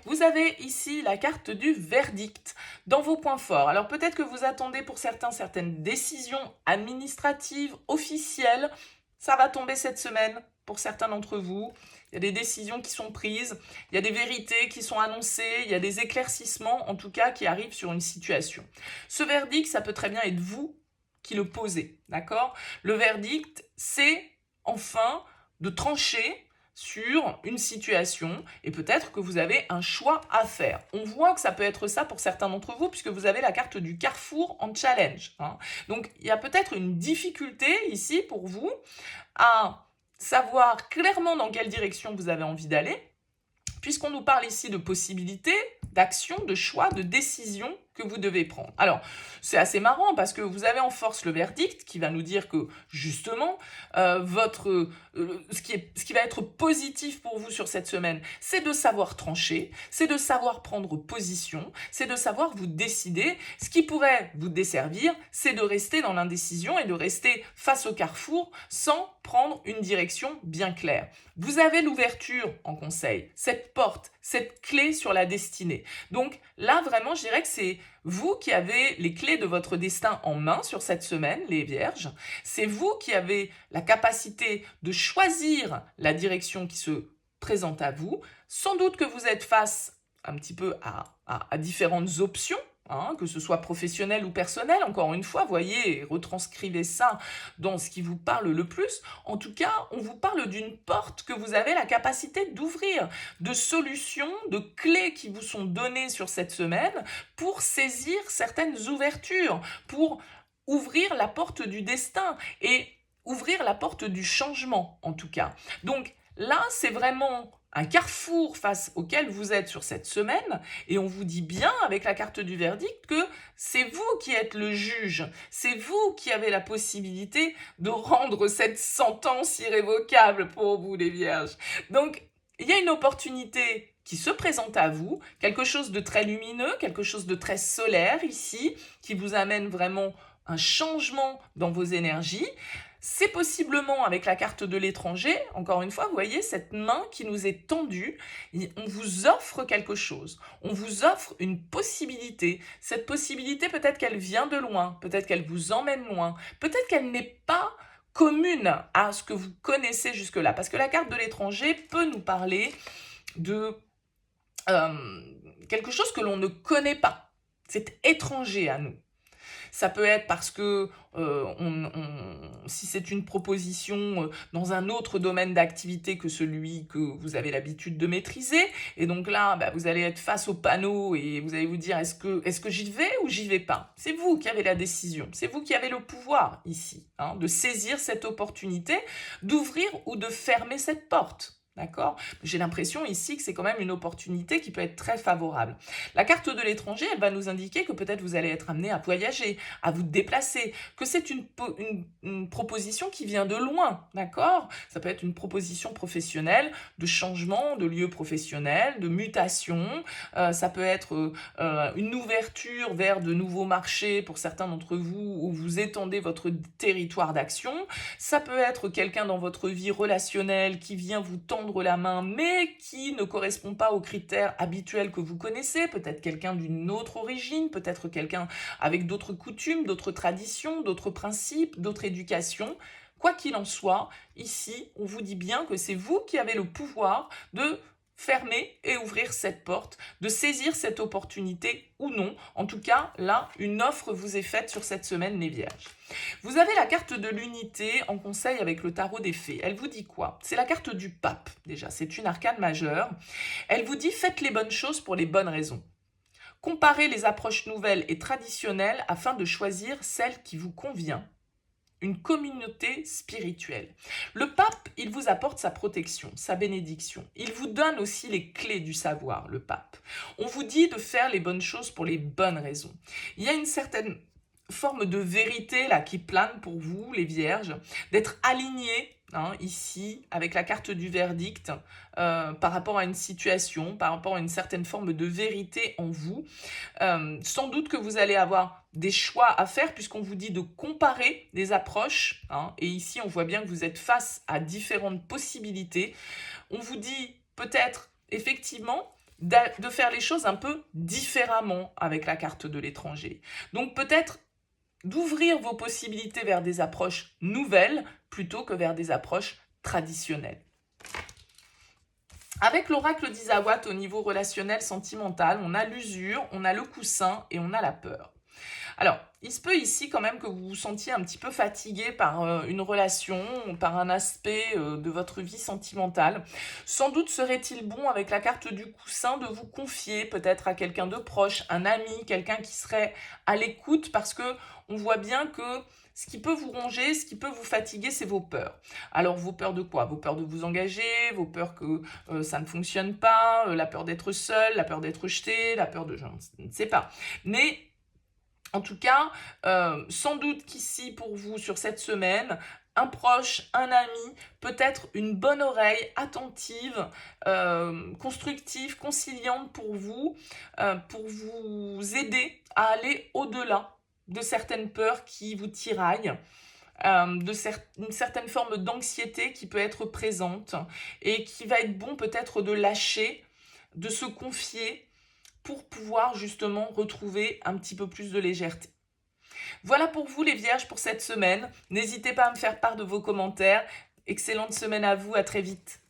[SPEAKER 1] vous avez ici la carte du verdict dans vos points forts. Alors, peut-être que vous attendez pour certains certaines décisions administratives, officielles. Ça va tomber cette semaine pour certains d'entre vous. Il y a des décisions qui sont prises, il y a des vérités qui sont annoncées, il y a des éclaircissements, en tout cas, qui arrivent sur une situation. Ce verdict, ça peut très bien être vous qui le posez, d'accord? Le verdict, c'est enfin de trancher sur une situation et peut-être que vous avez un choix à faire. On voit que ça peut être ça pour certains d'entre vous puisque vous avez la carte du carrefour en challenge, hein. Donc, il y a peut-être une difficulté ici pour vous à savoir clairement dans quelle direction vous avez envie d'aller, puisqu'on nous parle ici de possibilités, d'actions, de choix, de décisions que vous devez prendre. Alors, c'est assez marrant parce que vous avez en force le verdict qui va nous dire que, justement, ce qui va être positif pour vous sur cette semaine, c'est de savoir trancher, c'est de savoir prendre position, c'est de savoir vous décider. Ce qui pourrait vous desservir, c'est de rester dans l'indécision et de rester face au carrefour sans prendre une direction bien claire. Vous avez l'ouverture en conseil, cette porte, cette clé sur la destinée. Donc là, vraiment, je dirais que c'est vous qui avez les clés de votre destin en main sur cette semaine, les vierges. C'est vous qui avez la capacité de choisir la direction qui se présente à vous. Sans doute que vous êtes face un petit peu à différentes options, hein, que ce soit professionnel ou personnel. Encore une fois, voyez, retranscrivez ça dans ce qui vous parle le plus. En tout cas, on vous parle d'une porte que vous avez la capacité d'ouvrir, de solutions, de clés qui vous sont données sur cette semaine pour saisir certaines ouvertures, pour ouvrir la porte du destin et ouvrir la porte du changement, en tout cas. Donc là, c'est vraiment un carrefour face auquel vous êtes sur cette semaine, et on vous dit bien avec la carte du verdict que c'est vous qui êtes le juge, c'est vous qui avez la possibilité de rendre cette sentence irrévocable pour vous les vierges. Donc, il y a une opportunité qui se présente à vous, quelque chose de très lumineux, quelque chose de très solaire ici, qui vous amène vraiment un changement dans vos énergies. C'est possiblement avec la carte de l'étranger, encore une fois, vous voyez cette main qui nous est tendue, on vous offre quelque chose, on vous offre une possibilité. Cette possibilité, peut-être qu'elle vient de loin, peut-être qu'elle vous emmène loin, peut-être qu'elle n'est pas commune à ce que vous connaissez jusque-là, parce que la carte de l'étranger peut nous parler de quelque chose que l'on ne connaît pas. C'est étranger à nous. Ça peut être parce que si c'est une proposition dans un autre domaine d'activité que celui que vous avez l'habitude de maîtriser, et donc là, vous allez être face au panneau et vous allez vous dire est-ce que j'y vais ou j'y vais pas? C'est vous qui avez la décision, c'est vous qui avez le pouvoir ici, hein, de saisir cette opportunité, d'ouvrir ou de fermer cette porte. D'accord? J'ai l'impression ici que c'est quand même une opportunité qui peut être très favorable. La carte de l'étranger, elle va nous indiquer que peut-être vous allez être amené à voyager, à vous déplacer, que c'est une proposition qui vient de loin, d'accord? Ça peut être une proposition professionnelle de changement de lieu professionnel, de mutation, ça peut être une ouverture vers de nouveaux marchés pour certains d'entre vous où vous étendez votre territoire d'action, ça peut être quelqu'un dans votre vie relationnelle qui vient vous tendre la main, mais qui ne correspond pas aux critères habituels que vous connaissez, peut-être quelqu'un d'une autre origine, peut-être quelqu'un avec d'autres coutumes, d'autres traditions, d'autres principes, d'autres éducations. Quoi qu'il en soit, ici, on vous dit bien que c'est vous qui avez le pouvoir de fermer et ouvrir cette porte, de saisir cette opportunité ou non. En tout cas, là, une offre vous est faite sur cette semaine, les Vierges. Vous avez la carte de l'unité en conseil avec le tarot des fées. Elle vous dit quoi? C'est la carte du pape, déjà. C'est une arcane majeure. Elle vous dit « Faites les bonnes choses pour les bonnes raisons ». Comparez les approches nouvelles et traditionnelles afin de choisir celle qui vous convient. Une communauté spirituelle. Le pape, il vous apporte sa protection, sa bénédiction. Il vous donne aussi les clés du savoir, le pape. On vous dit de faire les bonnes choses pour les bonnes raisons. Il y a une certaine forme de vérité là qui plane pour vous, les Vierges, d'être alignés ici avec la carte du verdict par rapport à une situation, par rapport à une certaine forme de vérité en vous. Sans doute que vous allez avoir des choix à faire puisqu'on vous dit de comparer des approches et ici on voit bien que vous êtes face à différentes possibilités. On vous dit peut-être effectivement de faire les choses un peu différemment avec la carte de l'étranger. Donc peut-être d'ouvrir vos possibilités vers des approches nouvelles plutôt que vers des approches traditionnelles. Avec l'oracle d'Isawat au niveau relationnel sentimental, on a l'usure, on a le coussin et on a la peur. Alors, il se peut ici quand même que vous vous sentiez un petit peu fatigué par une relation, par un aspect de votre vie sentimentale. Sans doute serait-il bon avec la carte du coussin de vous confier peut-être à quelqu'un de proche, un ami, quelqu'un qui serait à l'écoute parce que on voit bien que ce qui peut vous ronger, ce qui peut vous fatiguer, c'est vos peurs. Alors, vos peurs de quoi? Vos peurs de vous engager, vos peurs que ça ne fonctionne pas, la peur d'être seul, la peur d'être rejeté, la peur de... je ne sais pas. Mais en tout cas, sans doute qu'ici, pour vous, sur cette semaine, un proche, un ami, peut-être une bonne oreille attentive, constructive, conciliante pour vous aider à aller au-delà de certaines peurs qui vous tiraillent, une certaine forme d'anxiété qui peut être présente et qui va être bon peut-être de lâcher, de se confier pour pouvoir justement retrouver un petit peu plus de légèreté. Voilà pour vous les Vierges pour cette semaine. N'hésitez pas à me faire part de vos commentaires. Excellente semaine à vous, à très vite.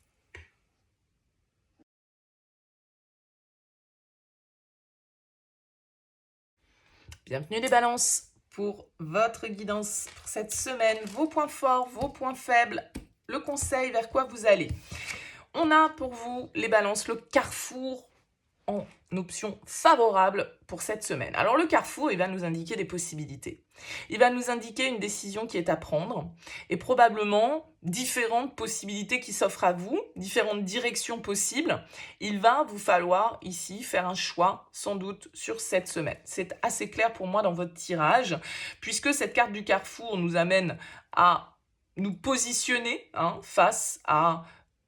[SPEAKER 1] Bienvenue les balances pour votre guidance pour cette semaine. Vos points forts, vos points faibles, le conseil vers quoi vous allez. On a pour vous les balances le carrefour en option favorable pour cette semaine. Alors le carrefour, il va nous indiquer des possibilités. Il va nous indiquer une décision qui est à prendre et probablement différentes possibilités qui s'offrent à vous, différentes directions possibles. Il va vous falloir ici faire un choix sans doute sur cette semaine. C'est assez clair pour moi dans votre tirage puisque cette carte du carrefour nous amène à nous positionner face à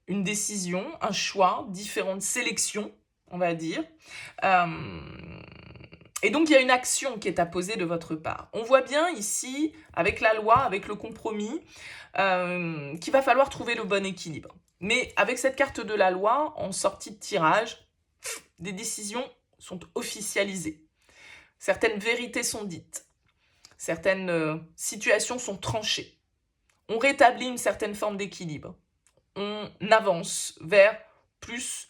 [SPEAKER 1] une décision, un choix, différentes sélections on va dire. Et donc, il y a une action qui est à poser de votre part. On voit bien ici, avec la loi, avec le compromis, qu'il va falloir trouver le bon équilibre. Mais avec cette carte de la loi, en sortie de tirage, des décisions sont officialisées. Certaines vérités sont dites. Certaines situations sont tranchées. On rétablit une certaine forme d'équilibre. On avance vers plus...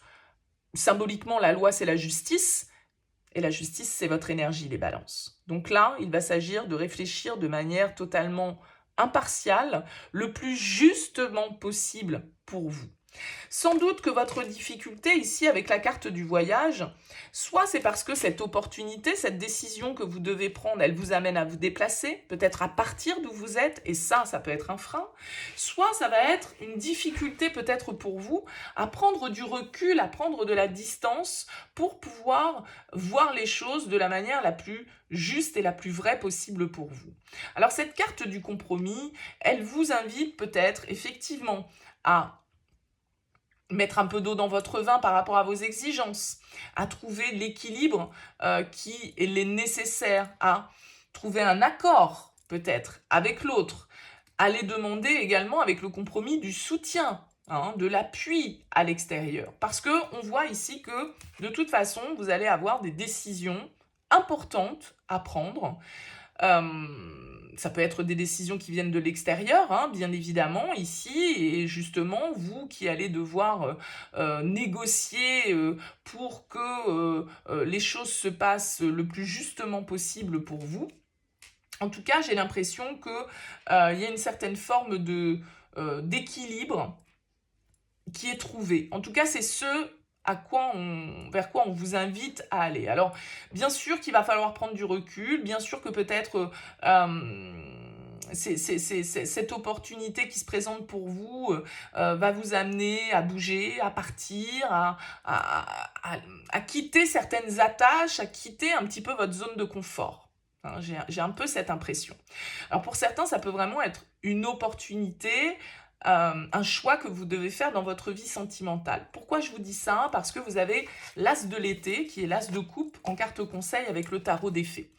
[SPEAKER 1] Symboliquement, la loi, c'est la justice, et la justice, c'est votre énergie, les balances. Donc là, il va s'agir de réfléchir de manière totalement impartiale, le plus justement possible pour vous. Sans doute que votre difficulté ici avec la carte du voyage, soit c'est parce que cette opportunité, cette décision que vous devez prendre, elle vous amène à vous déplacer, peut-être à partir d'où vous êtes, et ça peut être un frein, soit ça va être une difficulté peut-être pour vous à prendre du recul, à prendre de la distance pour pouvoir voir les choses de la manière la plus juste et la plus vraie possible pour vous. Alors cette carte du compromis, elle vous invite peut-être effectivement à mettre un peu d'eau dans votre vin par rapport à vos exigences, à trouver l'équilibre qui est nécessaire, à trouver un accord peut-être avec l'autre, à les demander également avec le compromis du soutien, de l'appui à l'extérieur. Parce qu'on voit ici que de toute façon, vous allez avoir des décisions importantes à prendre. Ça peut être des décisions qui viennent de l'extérieur, hein, bien évidemment, ici, et justement, vous qui allez devoir négocier pour que les choses se passent le plus justement possible pour vous. En tout cas, j'ai l'impression qu'il y a une certaine forme d'équilibre qui est trouvé. En tout cas, c'est vers quoi on vous invite à aller. Alors, bien sûr qu'il va falloir prendre du recul, bien sûr que peut-être cette opportunité qui se présente pour vous va vous amener à bouger, à partir, à quitter certaines attaches, à quitter un petit peu votre zone de confort. Hein, j'ai un peu cette impression. Alors pour certains, ça peut vraiment être une opportunité, un choix que vous devez faire dans votre vie sentimentale. Pourquoi je vous dis ça? Parce que vous avez l'as de l'été, qui est l'as de coupe en carte conseil avec le tarot des fées.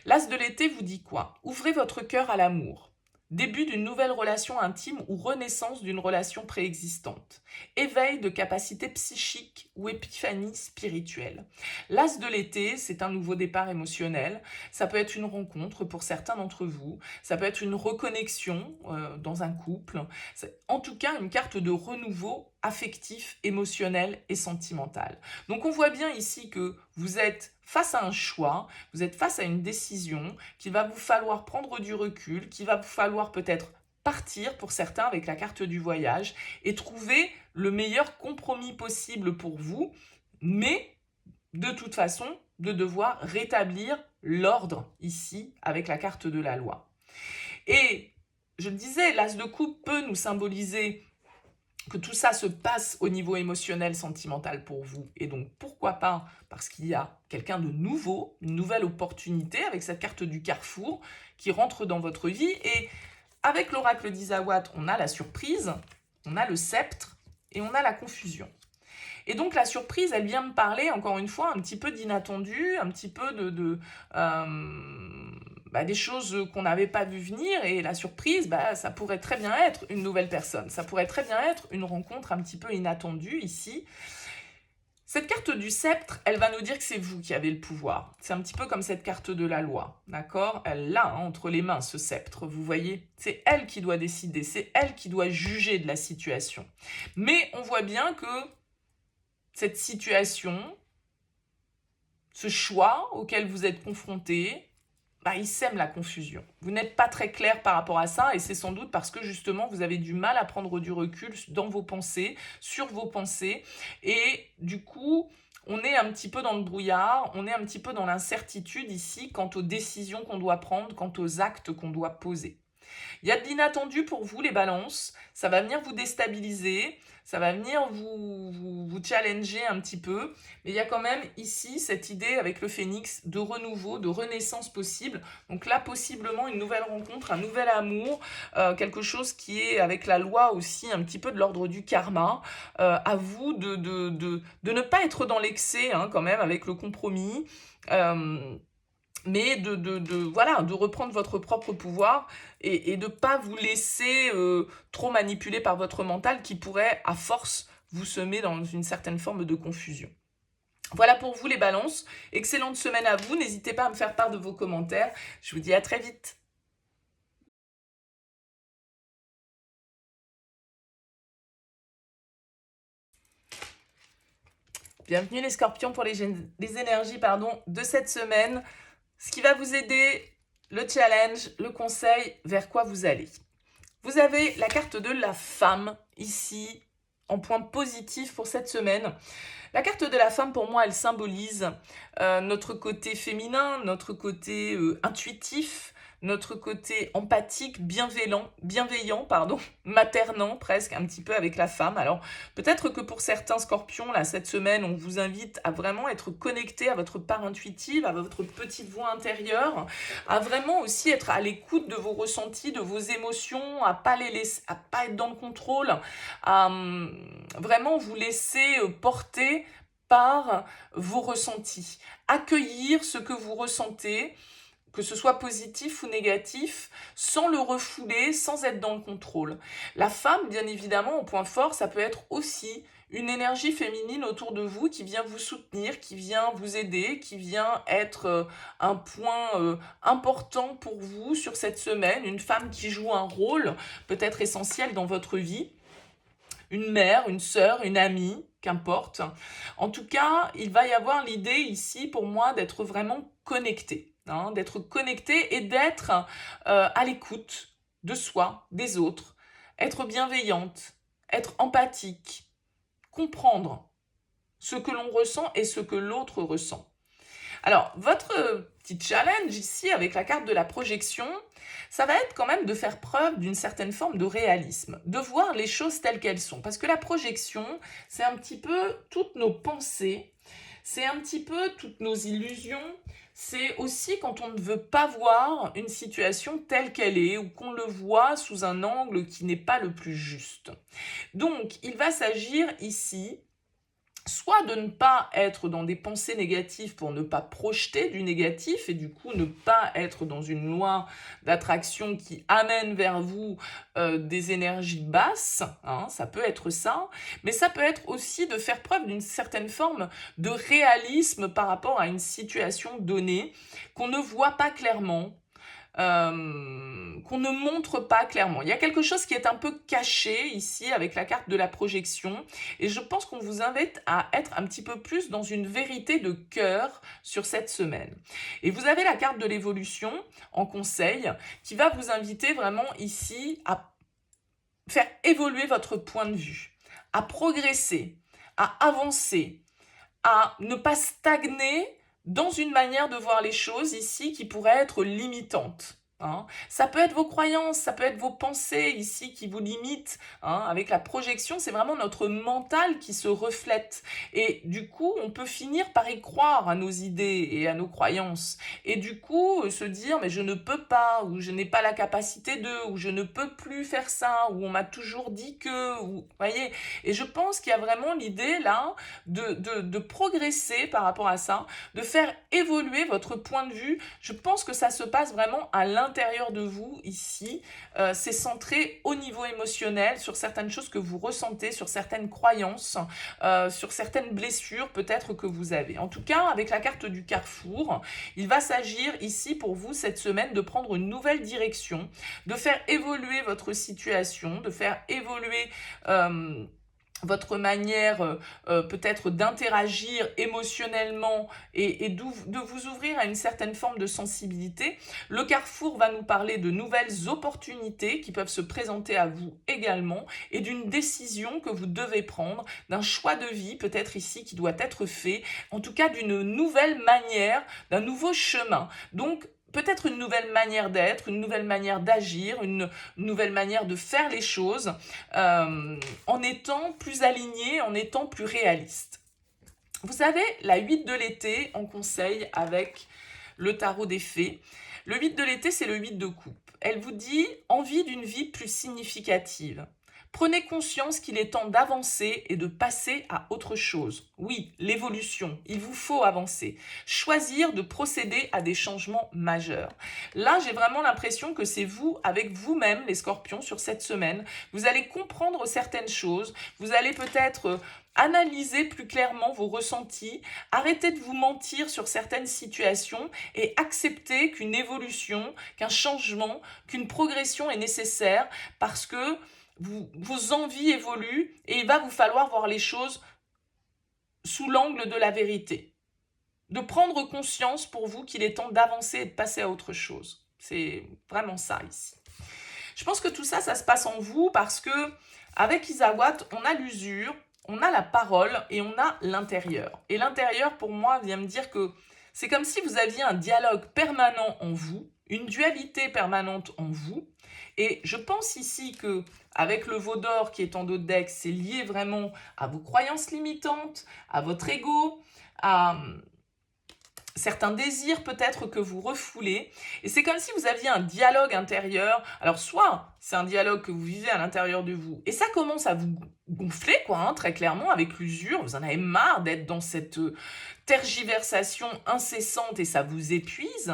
[SPEAKER 1] L'as de l'été vous dit quoi? Ouvrez votre cœur à l'amour. Début d'une nouvelle relation intime ou renaissance d'une relation préexistante. Éveil de capacités psychiques ou épiphanie spirituelle. L'as de l'été, c'est un nouveau départ émotionnel. Ça peut être une rencontre pour certains d'entre vous. Ça peut être une reconnexion dans un couple. C'est en tout cas une carte de renouveau affectif, émotionnel et sentimental. Donc on voit bien ici que vous êtes face à un choix, vous êtes face à une décision, qu'il va vous falloir prendre du recul, qu'il va vous falloir peut-être partir pour certains avec la carte du voyage et trouver le meilleur compromis possible pour vous, mais de toute façon de devoir rétablir l'ordre ici avec la carte de la loi. Et je le disais, l'as de coupe peut nous symboliser que tout ça se passe au niveau émotionnel, sentimental pour vous. Et donc, pourquoi pas? Parce qu'il y a quelqu'un de nouveau, une nouvelle opportunité avec cette carte du carrefour qui rentre dans votre vie. Et avec l'oracle d'Isawat, on a la surprise, on a le sceptre et on a la confusion. Et donc, la surprise, elle vient me parler, encore une fois, un petit peu d'inattendu, un petit peu des choses qu'on n'avait pas vu venir, et la surprise, ça pourrait très bien être une nouvelle personne, ça pourrait très bien être une rencontre un petit peu inattendue ici. Cette carte du sceptre, elle va nous dire que c'est vous qui avez le pouvoir. C'est un petit peu comme cette carte de la loi, d'accord? Elle l'a entre les mains, ce sceptre, vous voyez? C'est elle qui doit décider, c'est elle qui doit juger de la situation. Mais on voit bien que cette situation, ce choix auquel vous êtes confronté, il sème la confusion. Vous n'êtes pas très clair par rapport à ça, et c'est sans doute parce que justement vous avez du mal à prendre du recul dans vos pensées, sur vos pensées, et du coup on est un petit peu dans le brouillard, on est un petit peu dans l'incertitude ici quant aux décisions qu'on doit prendre, quant aux actes qu'on doit poser. Il y a de l'inattendu pour vous, les balances, ça va venir vous déstabiliser, ça va venir vous challenger un petit peu, mais il y a quand même ici cette idée avec le phénix de renouveau, de renaissance possible. Donc là, possiblement une nouvelle rencontre, un nouvel amour, quelque chose qui est avec la loi aussi un petit peu de l'ordre du karma. À vous de ne pas être dans l'excès quand même avec le compromis. Mais de reprendre votre propre pouvoir et de ne pas vous laisser trop manipuler par votre mental qui pourrait, à force, vous semer dans une certaine forme de confusion. Voilà pour vous les balances. Excellente semaine à vous. N'hésitez pas à me faire part de vos commentaires. Je vous dis à très vite. Bienvenue les scorpions pour les énergies de cette semaine. Ce qui va vous aider, le challenge, le conseil, vers quoi vous allez. Vous avez la carte de la femme ici, en point positif pour cette semaine. La carte de la femme, pour moi, elle symbolise notre côté féminin, notre côté intuitif, notre côté empathique, bienveillant, maternant presque, un petit peu avec la femme. Alors, peut-être que pour certains scorpions, là, cette semaine, on vous invite à vraiment être connecté à votre part intuitive, à votre petite voix intérieure, à vraiment aussi être à l'écoute de vos ressentis, de vos émotions, à pas être dans le contrôle, à vraiment vous laisser porter par vos ressentis. Accueillir ce que vous ressentez, que ce soit positif ou négatif, sans le refouler, sans être dans le contrôle. La femme, bien évidemment, au point fort, ça peut être aussi une énergie féminine autour de vous qui vient vous soutenir, qui vient vous aider, qui vient être un point important pour vous sur cette semaine, une femme qui joue un rôle peut-être essentiel dans votre vie, une mère, une sœur, une amie, qu'importe. En tout cas, il va y avoir l'idée ici pour moi d'être vraiment connecté, hein, d'être connecté et d'être à l'écoute de soi, des autres, être bienveillante, être empathique, comprendre ce que l'on ressent et ce que l'autre ressent. Alors, votre petit challenge ici avec la carte de la projection, ça va être quand même de faire preuve d'une certaine forme de réalisme, de voir les choses telles qu'elles sont. Parce que la projection, c'est un petit peu toutes nos pensées, c'est un petit peu toutes nos illusions, c'est aussi quand on ne veut pas voir une situation telle qu'elle est ou qu'on le voit sous un angle qui n'est pas le plus juste. Donc, il va s'agir ici soit de ne pas être dans des pensées négatives pour ne pas projeter du négatif et du coup ne pas être dans une loi d'attraction qui amène vers vous des énergies basses, hein, ça peut être ça, mais ça peut être aussi de faire preuve d'une certaine forme de réalisme par rapport à une situation donnée qu'on ne voit pas clairement, qu'on ne montre pas clairement. Il y a quelque chose qui est un peu caché ici avec la carte de la projection et je pense qu'on vous invite à être un petit peu plus dans une vérité de cœur sur cette semaine. Et vous avez la carte de l'évolution en conseil qui va vous inviter vraiment ici à faire évoluer votre point de vue, à progresser, à avancer, à ne pas stagner dans une manière de voir les choses ici qui pourrait être limitante. Hein. Ça peut être vos croyances, ça peut être vos pensées ici qui vous limitent. Hein. Avec la projection, c'est vraiment notre mental qui se reflète. Et du coup, on peut finir par y croire à nos idées et à nos croyances. Et du coup, se dire, mais je ne peux pas, ou je n'ai pas la capacité de, ou je ne peux plus faire ça, ou on m'a toujours dit que, ou, voyez. Et je pense qu'il y a vraiment l'idée là de progresser par rapport à ça, de faire évoluer votre point de vue. Je pense que ça se passe vraiment à l'intérieur de vous ici. C'est centré au niveau émotionnel, sur certaines choses que vous ressentez, sur certaines croyances, sur certaines blessures peut-être que vous avez. En tout cas, avec la carte du carrefour, il va s'agir ici pour vous cette semaine de prendre une nouvelle direction, de faire évoluer votre situation, de faire évoluer votre manière peut-être d'interagir émotionnellement et de vous ouvrir à une certaine forme de sensibilité. Le carrefour va nous parler de nouvelles opportunités qui peuvent se présenter à vous également et d'une décision que vous devez prendre, d'un choix de vie peut-être ici qui doit être fait, en tout cas d'une nouvelle manière, d'un nouveau chemin. Donc, peut-être une nouvelle manière d'être, une nouvelle manière d'agir, une nouvelle manière de faire les choses en étant plus aligné, en étant plus réaliste. Vous avez la 8 de l'été en conseil avec le tarot des fées. Le 8 de l'été, c'est le 8 de coupe. Elle vous dit envie d'une vie plus significative. Prenez conscience qu'il est temps d'avancer et de passer à autre chose. Oui, l'évolution, il vous faut avancer. Choisir de procéder à des changements majeurs. Là, j'ai vraiment l'impression que c'est vous, avec vous-même, les scorpions, sur cette semaine. Vous allez comprendre certaines choses. Vous allez peut-être analyser plus clairement vos ressentis, arrêtez de vous mentir sur certaines situations et accepter qu'une évolution, qu'un changement, qu'une progression est nécessaire parce que vos envies évoluent et il va vous falloir voir les choses sous l'angle de la vérité. De prendre conscience pour vous qu'il est temps d'avancer et de passer à autre chose. C'est vraiment ça ici. Je pense que tout ça, ça se passe en vous parce que avec Isawat, on a l'usure, on a la parole et on a l'intérieur. Et l'intérieur, pour moi, vient me dire que c'est comme si vous aviez un dialogue permanent en vous, une dualité permanente en vous. Et je pense ici que avec le veau d'or qui est en dos de deck, c'est lié vraiment à vos croyances limitantes, à votre ego, à certains désirs peut-être que vous refoulez. Et c'est comme si vous aviez un dialogue intérieur. Alors soit c'est un dialogue que vous vivez à l'intérieur de vous, et ça commence à vous gonfler, quoi, hein, très clairement, avec l'usure, vous en avez marre d'être dans cette tergiversation incessante et ça vous épuise,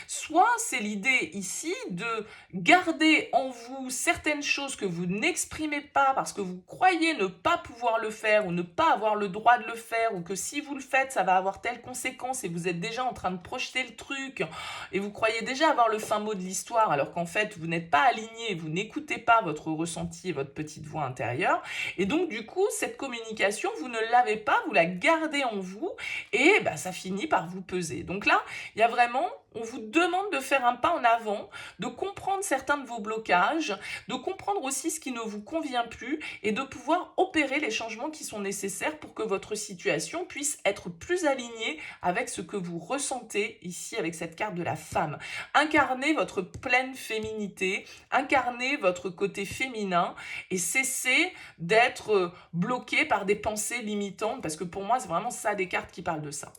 [SPEAKER 1] soit c'est l'idée ici de garder en vous certaines choses que vous n'exprimez pas parce que vous croyez ne pas pouvoir le faire ou ne pas avoir le droit de le faire, ou que si vous le faites, ça va avoir telle conséquence, et vous êtes déjà en train de projeter le truc et vous croyez déjà avoir le fin mot de l'histoire, alors qu'en fait, vous n'êtes pas aligné, vous n'écoutez pas votre ressenti et votre petite voix intérieure. Et donc, du coup, cette communication, vous ne l'avez pas, vous la gardez en vous, et bah, ça finit par vous peser. Donc là, il y a vraiment, on vous demande de faire un pas en avant, de comprendre certains de vos blocages, de comprendre aussi ce qui ne vous convient plus, et de pouvoir opérer les changements qui sont nécessaires pour que votre situation puisse être plus alignée avec ce que vous ressentez ici avec cette carte de la femme. Incarnez votre pleine féminité, incarnez votre côté féminin, et cessez d'être bloqué par des pensées limitantes, parce que pour moi, c'est vraiment ça des cartes qui parlent de ça.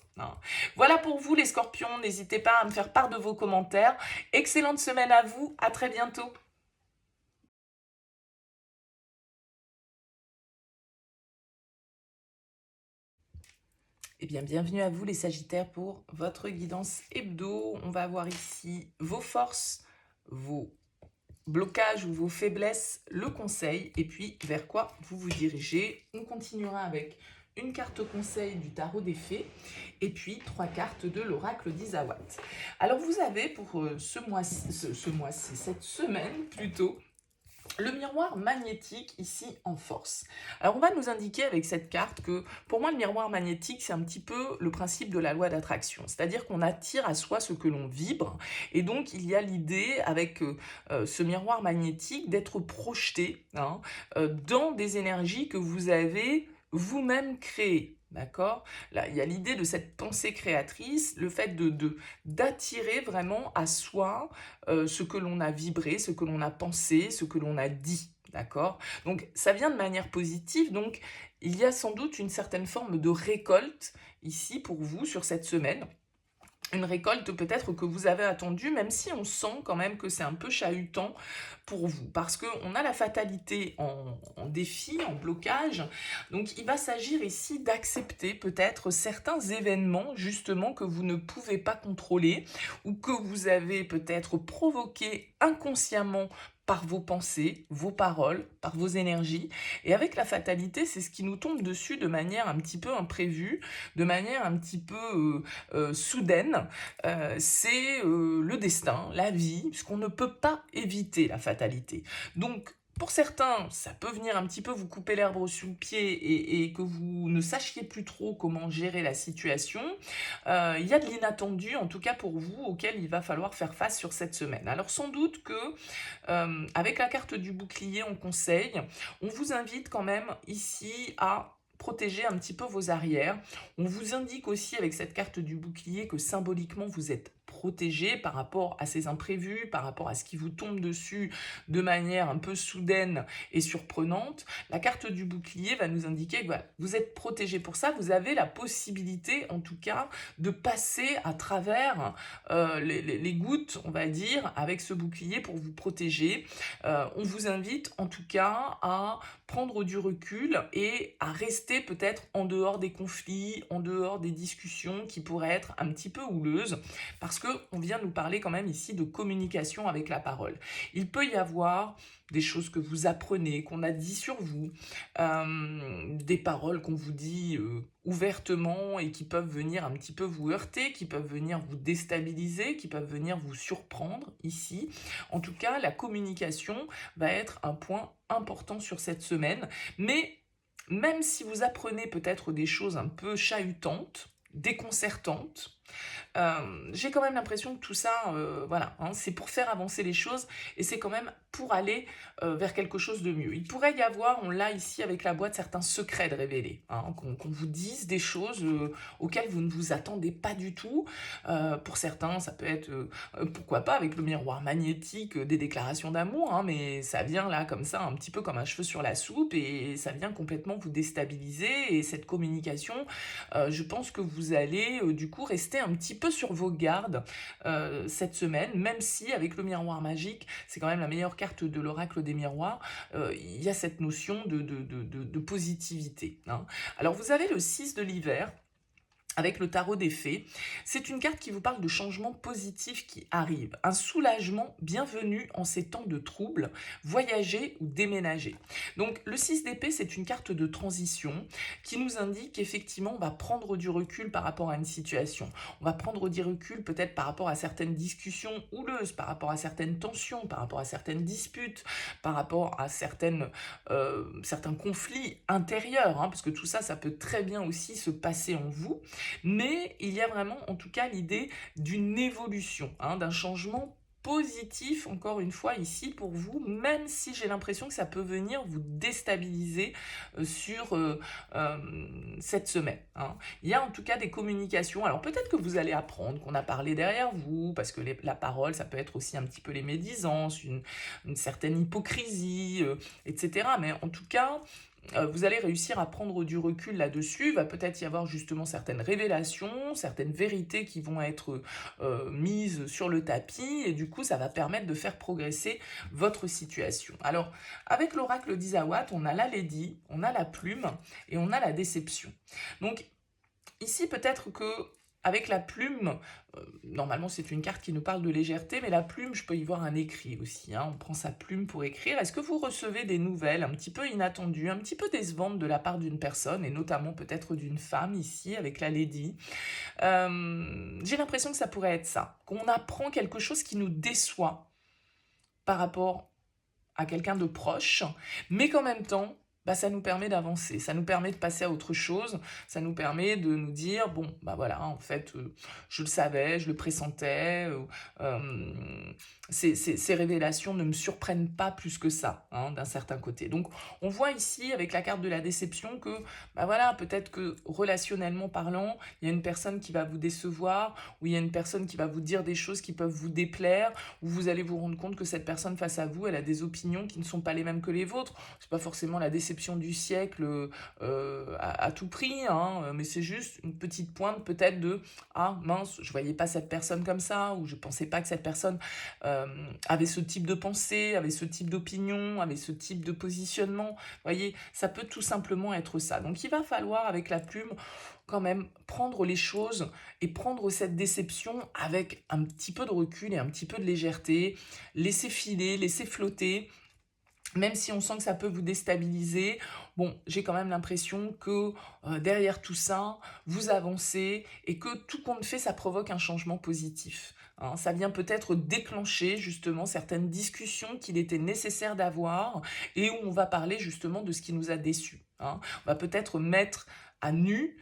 [SPEAKER 1] Voilà pour vous les scorpions, n'hésitez pas à me faire part de vos commentaires. Excellente semaine à vous, à très bientôt. Eh bien, bienvenue à vous les Sagittaires pour votre guidance hebdo. On va voir ici vos forces, vos blocages ou vos faiblesses, le conseil, et puis vers quoi vous vous dirigez. On continuera avec une carte conseil du tarot des fées, et puis 3 cartes de l'oracle d'Isawat. Alors vous avez pour cette semaine plutôt, le miroir magnétique ici en force. Alors on va nous indiquer avec cette carte que pour moi le miroir magnétique c'est un petit peu le principe de la loi d'attraction, c'est-à-dire qu'on attire à soi ce que l'on vibre, et donc il y a l'idée avec ce miroir magnétique d'être projeté dans des énergies que vous avez vous-même créées. D'accord? Là, il y a l'idée de cette pensée créatrice, le fait d'attirer vraiment à soi ce que l'on a vibré, ce que l'on a pensé, ce que l'on a dit. D'accord? Donc ça vient de manière positive, donc il y a sans doute une certaine forme de récolte ici pour vous sur cette semaine. Une récolte peut-être que vous avez attendue, même si on sent quand même que c'est un peu chahutant pour vous, parce qu'on a la fatalité en défi, en blocage. Donc il va s'agir ici d'accepter peut-être certains événements justement que vous ne pouvez pas contrôler, ou que vous avez peut-être provoqué inconsciemment par vos pensées, vos paroles, par vos énergies. Et avec la fatalité, c'est ce qui nous tombe dessus de manière un petit peu imprévue, de manière un petit peu soudaine. C'est le destin, la vie, puisqu'on ne peut pas éviter la fatalité. Donc, pour certains, ça peut venir un petit peu vous couper l'herbe sous le pied, et que vous ne sachiez plus trop comment gérer la situation. Il y a de l'inattendu, en tout cas pour vous, auquel il va falloir faire face sur cette semaine. Alors sans doute que, avec la carte du bouclier en conseil, on vous invite quand même ici à protéger un petit peu vos arrières. On vous indique aussi avec cette carte du bouclier que symboliquement vous êtes protégé par rapport à ces imprévus, par rapport à ce qui vous tombe dessus de manière un peu soudaine et surprenante. La carte du bouclier va nous indiquer que voilà, vous êtes protégé pour ça, vous avez la possibilité en tout cas de passer à travers les gouttes, on va dire, avec ce bouclier pour vous protéger. On vous invite en tout cas à prendre du recul et à rester peut-être en dehors des conflits, en dehors des discussions qui pourraient être un petit peu houleuses, parce qu'on vient nous parler quand même ici de communication avec la parole. Il peut y avoir des choses que vous apprenez, qu'on a dit sur vous, des paroles qu'on vous dit ouvertement et qui peuvent venir un petit peu vous heurter, qui peuvent venir vous déstabiliser, qui peuvent venir vous surprendre ici. En tout cas, la communication va être un point important sur cette semaine, mais même si vous apprenez peut-être des choses un peu chahutantes, déconcertantes, j'ai quand même l'impression que tout ça, voilà, c'est pour faire avancer les choses, et c'est quand même pour aller vers quelque chose de mieux. Il pourrait y avoir, on l'a ici avec la boîte, certains secrets de révéler, qu'on vous dise des choses auxquelles vous ne vous attendez pas du tout. Pour certains, ça peut être, pourquoi pas, avec le miroir magnétique, des déclarations d'amour, mais ça vient là comme ça, un petit peu comme un cheveu sur la soupe, et ça vient complètement vous déstabiliser, et cette communication, je pense que vous allez du coup rester rester un petit peu sur vos gardes cette semaine, même si avec le miroir magique, c'est quand même la meilleure carte de l'oracle des miroirs, il y a cette notion de positivité, hein. Alors vous avez le 6 de l'hiver, avec le tarot des fées. C'est une carte qui vous parle de changements positifs qui arrivent, un soulagement bienvenu en ces temps de troubles, voyager ou déménager. Donc le 6 d'épée, c'est une carte de transition qui nous indique qu'effectivement on va prendre du recul par rapport à une situation. On va prendre du recul peut-être par rapport à certaines discussions houleuses, par rapport à certaines tensions, par rapport à certaines disputes, par rapport à certains conflits intérieurs, hein, parce que tout ça, ça peut très bien aussi se passer en vous. Mais il y a vraiment, en tout cas, l'idée d'une évolution, hein, d'un changement positif, encore une fois, ici, pour vous, même si j'ai l'impression que ça peut venir vous déstabiliser sur cette semaine, hein. Il y a en tout cas des communications. Alors peut-être que vous allez apprendre qu'on a parlé derrière vous, parce que la parole, ça peut être aussi un petit peu les médisances, une certaine hypocrisie, etc. Mais en tout cas, vous allez réussir à prendre du recul là-dessus. Il va peut-être y avoir justement certaines révélations, certaines vérités qui vont être mises sur le tapis, et du coup ça va permettre de faire progresser votre situation. Alors avec l'oracle d'Isawat, on a la Lady, on a la plume et on a la déception. Donc ici peut-être que avec la plume, normalement c'est une carte qui nous parle de légèreté, mais la plume, je peux y voir un écrit aussi, hein. On prend sa plume pour écrire. Est-ce que vous recevez des nouvelles un petit peu inattendues, un petit peu décevantes de la part d'une personne, et notamment peut-être d'une femme ici, avec la Lady? J'ai l'impression que ça pourrait être ça, qu'on apprend quelque chose qui nous déçoit par rapport à quelqu'un de proche, mais qu'en même temps, bah, ça nous permet d'avancer, ça nous permet de passer à autre chose, ça nous permet de nous dire, bon, bah voilà, en fait, je le savais, je le pressentais, ces révélations ne me surprennent pas plus que ça, hein, d'un certain côté. Donc, on voit ici, avec la carte de la déception, que, bah voilà, peut-être que relationnellement parlant, il y a une personne qui va vous décevoir, ou il y a une personne qui va vous dire des choses qui peuvent vous déplaire, ou vous allez vous rendre compte que cette personne face à vous, elle a des opinions qui ne sont pas les mêmes que les vôtres. C'est pas forcément la déception du siècle à tout prix, hein, mais c'est juste une petite pointe peut-être de « Ah mince, je voyais pas cette personne comme ça » ou « Je pensais pas que cette personne avait ce type de pensée, avait ce type d'opinion, avait ce type de positionnement. » Vous voyez, ça peut tout simplement être ça. Donc il va falloir, avec la plume, quand même prendre les choses et prendre cette déception avec un petit peu de recul et un petit peu de légèreté, laisser filer, laisser flotter. Même si on sent que ça peut vous déstabiliser, bon, j'ai quand même l'impression que derrière tout ça, vous avancez et que tout compte fait, ça provoque un changement positif, hein. Ça vient peut-être déclencher justement certaines discussions qu'il était nécessaire d'avoir et où on va parler justement de ce qui nous a déçus, hein. On va peut-être mettre à nu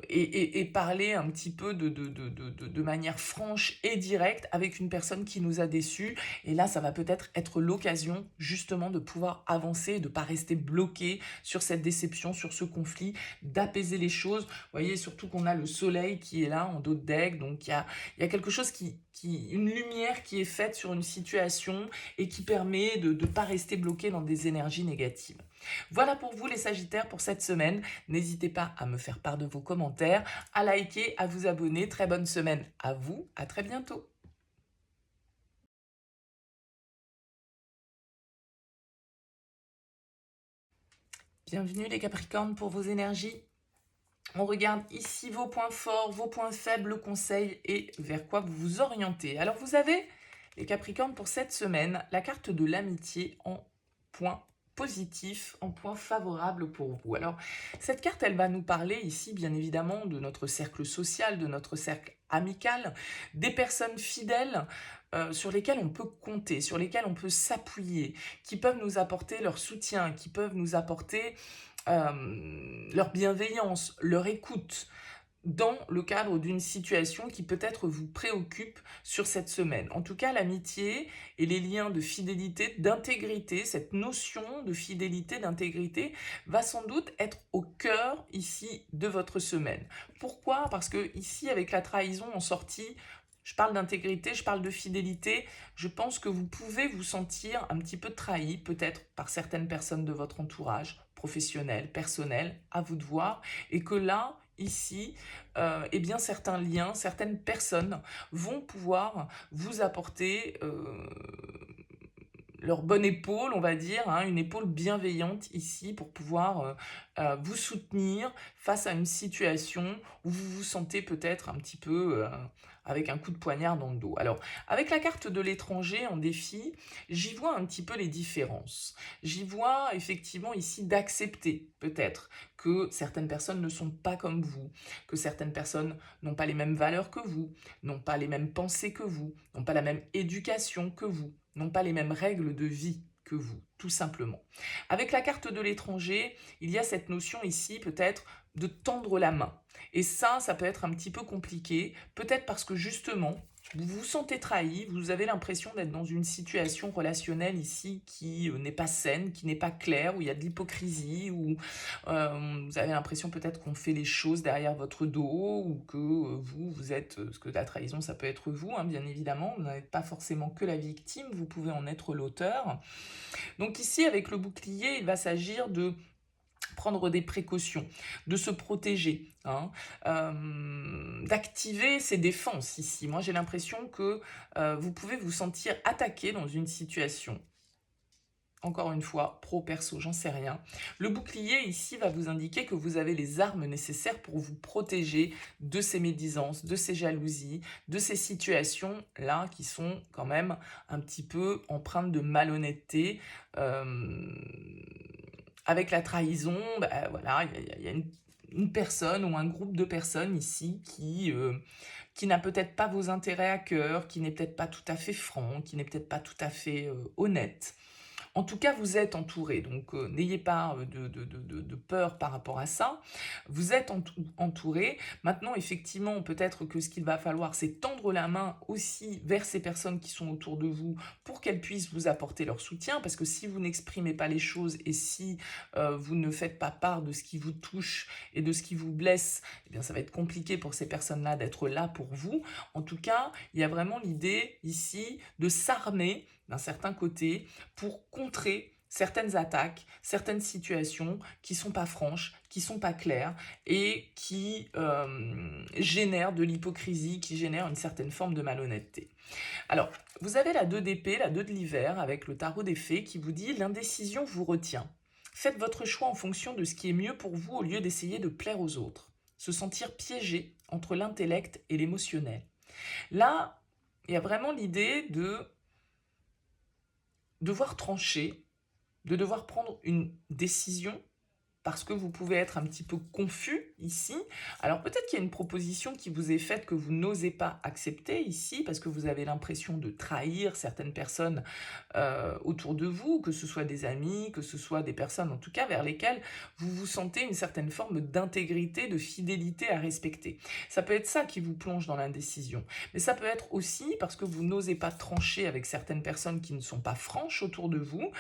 [SPEAKER 1] et parler un petit peu de manière franche et directe avec une personne qui nous a déçus. Et là, ça va peut-être être l'occasion justement de pouvoir avancer, de ne pas rester bloqué sur cette déception, sur ce conflit, d'apaiser les choses. Vous voyez, surtout qu'on a le soleil qui est là en dos de deck, donc il y a quelque chose une lumière qui est faite sur une situation et qui permet de ne pas rester bloqué dans des énergies négatives. Voilà pour vous les Sagittaires pour cette semaine. N'hésitez pas à me faire part de vos commentaires, à liker, à vous abonner. Très bonne semaine à vous, à très bientôt. Bienvenue les Capricornes pour vos énergies. On regarde ici vos points forts, vos points faibles, le conseil et vers quoi vous vous orientez. Alors vous avez, les Capricornes, pour cette semaine, la carte de l'amitié en point positif, en point favorable pour vous. Alors cette carte, elle va nous parler ici bien évidemment de notre cercle social, de notre cercle amical, des personnes fidèles sur lesquelles on peut compter, sur lesquelles on peut s'appuyer, qui peuvent nous apporter leur soutien, qui peuvent nous apporter leur bienveillance, leur écoute, dans le cadre d'une situation qui peut-être vous préoccupe sur cette semaine. En tout cas, l'amitié et les liens de fidélité, d'intégrité, cette notion de fidélité, d'intégrité, va sans doute être au cœur ici de votre semaine. Pourquoi? Parce que ici, avec la trahison en sortie, je parle d'intégrité, je parle de fidélité, je pense que vous pouvez vous sentir un petit peu trahi, peut-être par certaines personnes de votre entourage, professionnel, personnel, à vous de voir, et que là, ici, eh bien certains liens, certaines personnes vont pouvoir vous apporter leur bonne épaule, on va dire, hein, une épaule bienveillante ici pour pouvoir vous soutenir face à une situation où vous vous sentez peut-être un petit peu avec un coup de poignard dans le dos. Alors, avec la carte de l'étranger en défi, j'y vois un petit peu les différences. J'y vois effectivement ici d'accepter peut-être que certaines personnes ne sont pas comme vous, que certaines personnes n'ont pas les mêmes valeurs que vous, n'ont pas les mêmes pensées que vous, n'ont pas la même éducation que vous, n'ont pas les mêmes règles de vie que vous, tout simplement. Avec la carte de l'étranger, il y a cette notion ici peut-être de tendre la main. Et ça peut être un petit peu compliqué, peut-être parce que justement, vous vous sentez trahi, vous avez l'impression d'être dans une situation relationnelle ici qui n'est pas saine, qui n'est pas claire, où il y a de l'hypocrisie, où vous avez l'impression peut-être qu'on fait les choses derrière votre dos, ou que vous êtes, parce que la trahison ça peut être vous, hein, bien évidemment, vous n'êtes pas forcément que la victime, vous pouvez en être l'auteur. Donc ici, avec le bouclier, il va s'agir de prendre des précautions, de se protéger, hein, d'activer ses défenses ici. Moi, j'ai l'impression que vous pouvez vous sentir attaqué dans une situation. Encore une fois, pro, perso, j'en sais rien. Le bouclier ici va vous indiquer que vous avez les armes nécessaires pour vous protéger de ces médisances, de ces jalousies, de ces situations-là qui sont quand même un petit peu empreintes de malhonnêteté. Avec la trahison, bah, voilà, il y a une personne ou un groupe de personnes ici qui n'a peut-être pas vos intérêts à cœur, qui n'est peut-être pas tout à fait franc, qui n'est peut-être pas tout à fait honnête. En tout cas, vous êtes entouré, donc n'ayez pas de peur par rapport à ça. Vous êtes entouré. Maintenant, effectivement, peut-être que ce qu'il va falloir, c'est tendre la main aussi vers ces personnes qui sont autour de vous pour qu'elles puissent vous apporter leur soutien, parce que si vous n'exprimez pas les choses et si vous ne faites pas part de ce qui vous touche et de ce qui vous blesse, eh bien, ça va être compliqué pour ces personnes-là d'être là pour vous. En tout cas, il y a vraiment l'idée ici de s'armer d'un certain côté pour contrer certaines attaques, certaines situations qui sont pas franches, qui sont pas claires et qui génèrent de l'hypocrisie, qui génèrent une certaine forme de malhonnêteté. Alors, vous avez la 2 d'épée, la 2 de l'hiver avec le tarot des fées qui vous dit « L'indécision vous retient. Faites votre choix en fonction de ce qui est mieux pour vous au lieu d'essayer de plaire aux autres. Se sentir piégé entre l'intellect et l'émotionnel. » Là, il y a vraiment l'idée de devoir trancher, de devoir prendre une décision parce que vous pouvez être un petit peu confus ici. Alors peut-être qu'il y a une proposition qui vous est faite que vous n'osez pas accepter ici, parce que vous avez l'impression de trahir certaines personnes autour de vous, que ce soit des amis, que ce soit des personnes en tout cas vers lesquelles vous vous sentez une certaine forme d'intégrité, de fidélité à respecter. Ça peut être ça qui vous plonge dans l'indécision, mais ça peut être aussi parce que vous n'osez pas trancher avec certaines personnes qui ne sont pas franches autour de vous,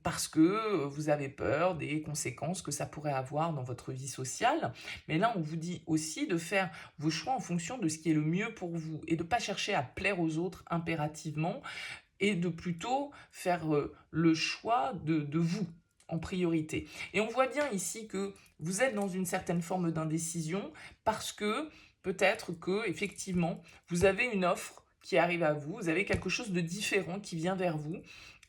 [SPEAKER 1] parce que vous avez peur des conséquences que ça pourrait avoir dans votre vie sociale. Mais là, on vous dit aussi de faire vos choix en fonction de ce qui est le mieux pour vous et de ne pas chercher à plaire aux autres impérativement et de plutôt faire le choix de vous en priorité. Et on voit bien ici que vous êtes dans une certaine forme d'indécision parce que peut-être que effectivement vous avez une offre qui arrive à vous, vous avez quelque chose de différent qui vient vers vous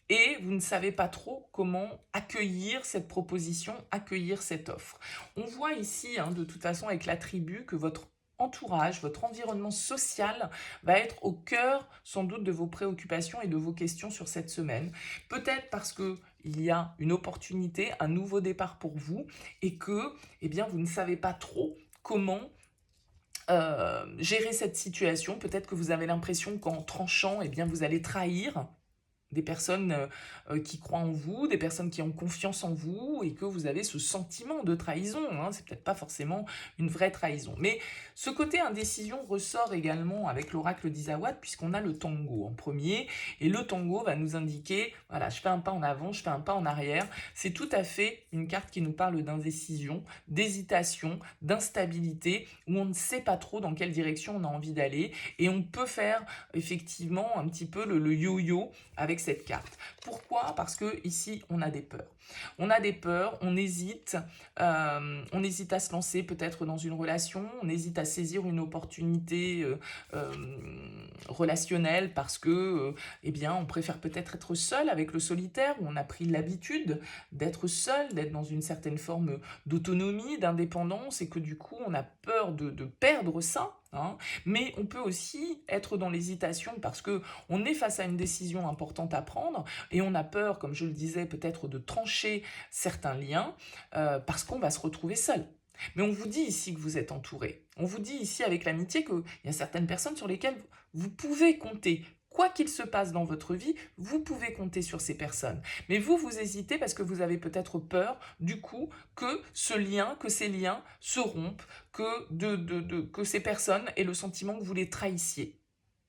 [SPEAKER 1] et vous ne savez pas trop comment accueillir cette proposition, accueillir cette offre. On voit ici, hein, de toute façon, avec la tribu, que votre entourage, votre environnement social va être au cœur sans doute de vos préoccupations et de vos questions sur cette semaine. Peut-être parce que il y a une opportunité, un nouveau départ pour vous et que eh bien, vous ne savez pas trop comment gérer cette situation. Peut-être que vous avez l'impression qu'en tranchant, eh bien, vous allez trahir des personnes qui croient en vous, des personnes qui ont confiance en vous et que vous avez ce sentiment de trahison. Hein. C'est peut-être pas forcément une vraie trahison. Mais ce côté indécision ressort également avec l'oracle d'Isawat puisqu'on a le tango en premier. Et le tango va nous indiquer, voilà, je fais un pas en avant, je fais un pas en arrière. C'est tout à fait une carte qui nous parle d'indécision, d'hésitation, d'instabilité, où on ne sait pas trop dans quelle direction on a envie d'aller. Et on peut faire effectivement un petit peu le yo-yo avec avec cette carte. Pourquoi? Parce que ici, on a des peurs. On a des peurs, on hésite à se lancer peut-être dans une relation, on hésite à saisir une opportunité relationnelle parce que, eh bien, on préfère peut-être être seul avec le solitaire, où on a pris l'habitude d'être seul, d'être dans une certaine forme d'autonomie, d'indépendance, et que du coup, on a peur de perdre ça. Hein. Mais on peut aussi être dans l'hésitation parce que on est face à une décision importante à prendre et on a peur, comme je le disais, peut-être de trancher certains liens parce qu'on va se retrouver seul. Mais on vous dit ici que vous êtes entouré. On vous dit ici avec l'amitié qu'il y a certaines personnes sur lesquelles vous pouvez compter. Quoi qu'il se passe dans votre vie, vous pouvez compter sur ces personnes. Mais vous, vous hésitez parce que vous avez peut-être peur, du coup, que ces liens se rompent, que ces personnes aient le sentiment que vous les trahissiez.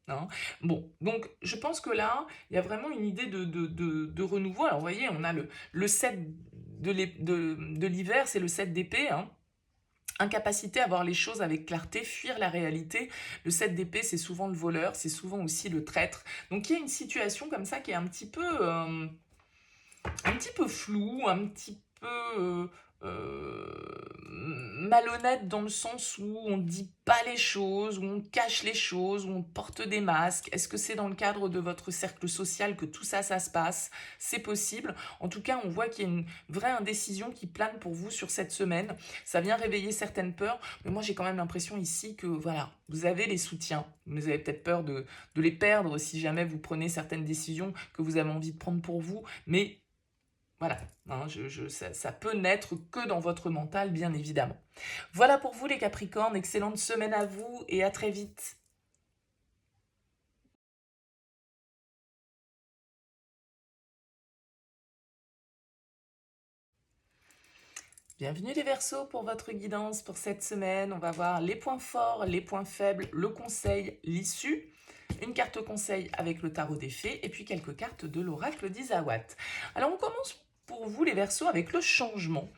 [SPEAKER 1] Hein. Bon, donc je pense que là, il y a vraiment une idée de renouveau. Alors vous voyez, on a le 7 de l'hiver, c'est le 7 d'épée, hein. Incapacité à voir les choses avec clarté, fuir la réalité. Le 7 d'épée, c'est souvent le voleur, c'est souvent aussi le traître. Donc il y a une situation comme ça qui est un petit peu floue, un petit peu malhonnête dans le sens où on ne dit pas les choses, où on cache les choses, où on porte des masques. Est-ce que c'est dans le cadre de votre cercle social que tout ça, ça se passe? C'est possible. En tout cas, on voit qu'il y a une vraie indécision qui plane pour vous sur cette semaine. Ça vient réveiller certaines peurs, mais moi j'ai quand même l'impression ici que voilà, vous avez les soutiens. Vous avez peut-être peur de les perdre si jamais vous prenez certaines décisions que vous avez envie de prendre pour vous, mais voilà, hein, ça peut n'être que dans votre mental, bien évidemment. Voilà pour vous les Capricornes, excellente semaine à vous et à très vite. Bienvenue les Verseaux pour votre guidance pour cette semaine. On va voir les points forts, les points faibles, le conseil, l'issue. Une carte conseil avec le tarot des fées et puis quelques cartes de l'oracle d'Isawat. Alors on commence pour vous les Verseaux avec le changement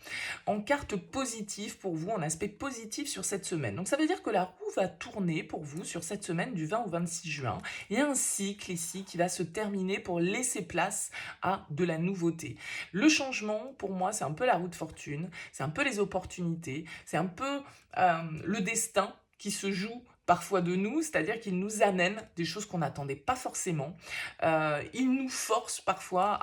[SPEAKER 1] en carte positive pour vous, en aspect positif sur cette semaine. Donc ça veut dire que la roue va tourner pour vous sur cette semaine du 20 au 26 juin. Il y a un cycle ici qui va se terminer pour laisser place à de la nouveauté. Le changement, pour moi, c'est un peu la roue de fortune, c'est un peu les opportunités, c'est un peu le destin qui se joue parfois de nous, c'est-à-dire qu'il nous amène des choses qu'on n'attendait pas forcément. Il nous force parfois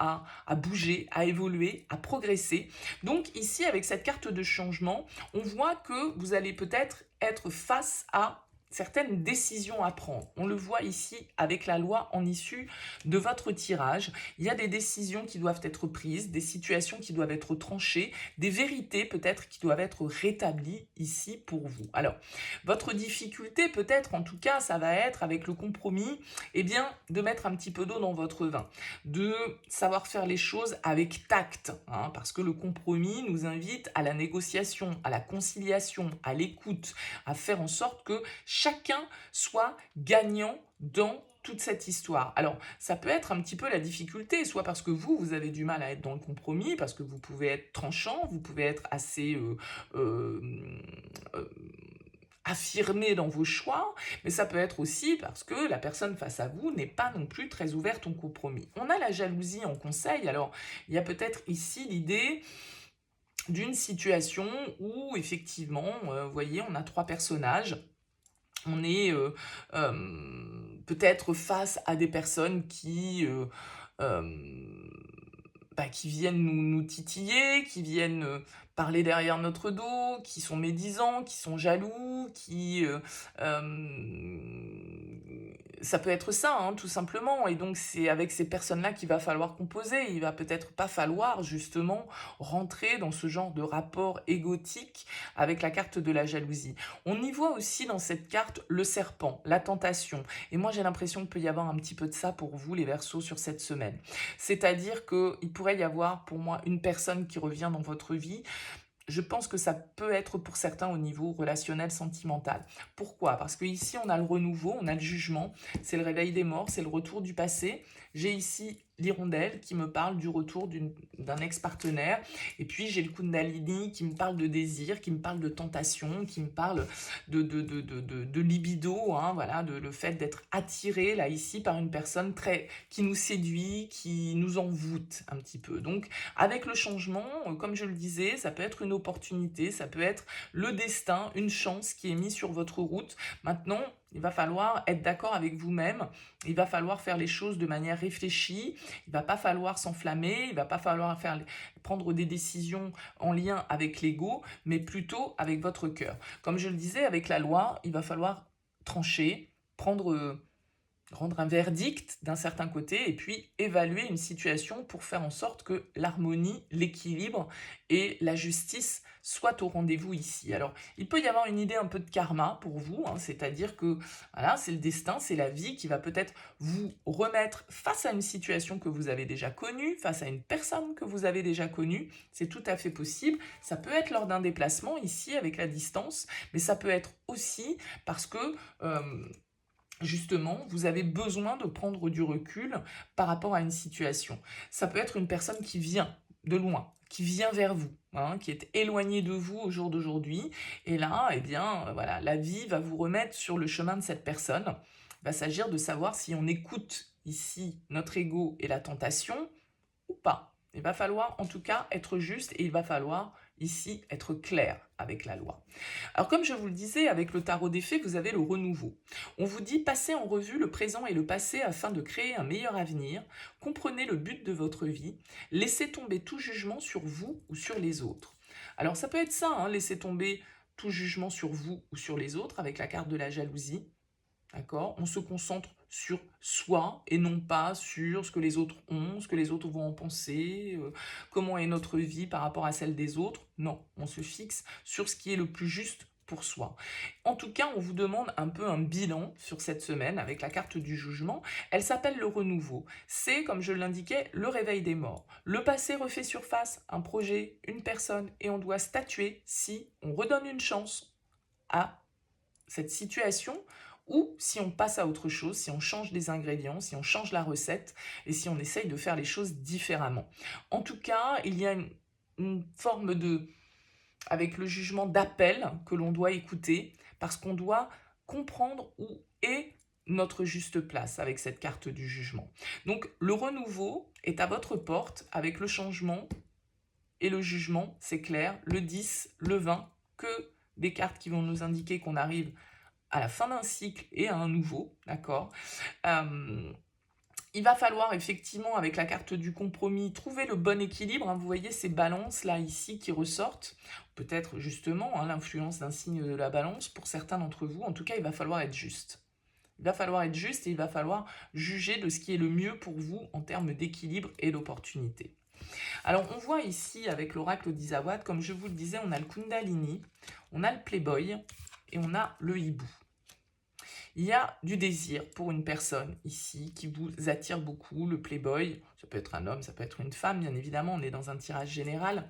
[SPEAKER 1] à bouger, à évoluer, à progresser. Donc ici, avec cette carte de changement, on voit que vous allez peut-être être face à certaines décisions à prendre. On le voit ici avec la loi en issue de votre tirage. Il y a des décisions qui doivent être prises, des situations qui doivent être tranchées, des vérités peut-être qui doivent être rétablies ici pour vous. Alors, votre difficulté peut-être, en tout cas, ça va être avec le compromis, eh bien, de mettre un petit peu d'eau dans votre vin, de savoir faire les choses avec tact, hein, parce que le compromis nous invite à la négociation, à la conciliation, à l'écoute, à faire en sorte que chacun soit gagnant dans toute cette histoire. Alors, ça peut être un petit peu la difficulté, soit parce que vous avez du mal à être dans le compromis, parce que vous pouvez être tranchant, vous pouvez être assez affirmé dans vos choix, mais ça peut être aussi parce que la personne face à vous n'est pas non plus très ouverte au compromis. On a la jalousie en conseil, alors il y a peut-être ici l'idée d'une situation où effectivement, vous voyez, on a trois personnages. On est peut-être face à des personnes qui viennent nous titiller, qui viennent parler derrière notre dos, qui sont médisants, qui sont jaloux, ça peut être ça, hein, tout simplement. Et donc, c'est avec ces personnes-là qu'il va falloir composer. Il va peut-être pas falloir, justement, rentrer dans ce genre de rapport égotique avec la carte de la jalousie. On y voit aussi dans cette carte le serpent, la tentation. Et moi, j'ai l'impression qu'il peut y avoir un petit peu de ça pour vous, les Verseaux, sur cette semaine. C'est-à-dire qu'il pourrait y avoir, pour moi, une personne qui revient dans votre vie. Je pense que ça peut être pour certains au niveau relationnel, sentimental. Pourquoi? Parce qu'ici, on a le renouveau, on a le jugement, c'est le réveil des morts, c'est le retour du passé. J'ai ici l'hirondelle qui me parle du retour d'un ex-partenaire. Et puis, j'ai le Kundalini qui me parle de désir, qui me parle de tentation, qui me parle de libido, hein, voilà, le fait d'être attiré, là, ici, par une personne qui nous séduit, qui nous envoûte un petit peu. Donc, avec le changement, comme je le disais, ça peut être une opportunité, ça peut être le destin, une chance qui est mise sur votre route. Maintenant, il va falloir être d'accord avec vous-même, il va falloir faire les choses de manière réfléchie, il va pas falloir s'enflammer, il va pas falloir prendre des décisions en lien avec l'ego, mais plutôt avec votre cœur. Comme je le disais, avec la loi, il va falloir trancher, rendre un verdict d'un certain côté et puis évaluer une situation pour faire en sorte que l'harmonie, l'équilibre et la justice soient au rendez-vous ici. Alors, il peut y avoir une idée un peu de karma pour vous, hein, c'est-à-dire que voilà, c'est le destin, c'est la vie qui va peut-être vous remettre face à une situation que vous avez déjà connue, face à une personne que vous avez déjà connue. C'est tout à fait possible. Ça peut être lors d'un déplacement ici avec la distance, mais ça peut être aussi parce que justement, vous avez besoin de prendre du recul par rapport à une situation. Ça peut être une personne qui vient de loin, qui vient vers vous, hein, qui est éloignée de vous au jour d'aujourd'hui. Et là, eh bien, voilà, la vie va vous remettre sur le chemin de cette personne. Il va s'agir de savoir si on écoute ici notre ego et la tentation ou pas. Il va falloir en tout cas être juste et il va falloir ici être clair avec la loi. Alors comme je vous le disais, avec le tarot des fées, vous avez le renouveau. On vous dit passez en revue le présent et le passé afin de créer un meilleur avenir, comprenez le but de votre vie, laissez tomber tout jugement sur vous ou sur les autres. Alors ça peut être ça, hein, laissez tomber tout jugement sur vous ou sur les autres avec la carte de la jalousie. D'accord? On se concentre sur soi et non pas sur ce que les autres ont, ce que les autres vont en penser, comment est notre vie par rapport à celle des autres. Non, on se fixe sur ce qui est le plus juste pour soi. En tout cas, on vous demande un peu un bilan sur cette semaine avec la carte du jugement. Elle s'appelle le renouveau. C'est, comme je l'indiquais, le réveil des morts. Le passé refait surface, un projet, une personne, et on doit statuer si on redonne une chance à cette situation ou si on passe à autre chose, si on change les ingrédients, si on change la recette et si on essaye de faire les choses différemment. En tout cas, il y a une forme avec le jugement d'appel que l'on doit écouter parce qu'on doit comprendre où est notre juste place avec cette carte du jugement. Donc le renouveau est à votre porte avec le changement et le jugement, c'est clair, le 10, le 20, que des cartes qui vont nous indiquer qu'on arrive à la fin d'un cycle et à un nouveau, d'accord. Il va falloir effectivement, avec la carte du compromis, trouver le bon équilibre. Hein. Vous voyez ces balances là, ici, qui ressortent. Peut-être justement hein, l'influence d'un signe de la balance pour certains d'entre vous. En tout cas, il va falloir être juste. Il va falloir être juste et il va falloir juger de ce qui est le mieux pour vous en termes d'équilibre et d'opportunité. Alors, on voit ici, avec l'oracle d'Isawad, comme je vous le disais, on a le Kundalini, on a le Playboy et on a le Hibou. Il y a du désir pour une personne ici qui vous attire beaucoup, le playboy. Ça peut être un homme, ça peut être une femme, bien évidemment, on est dans un tirage général.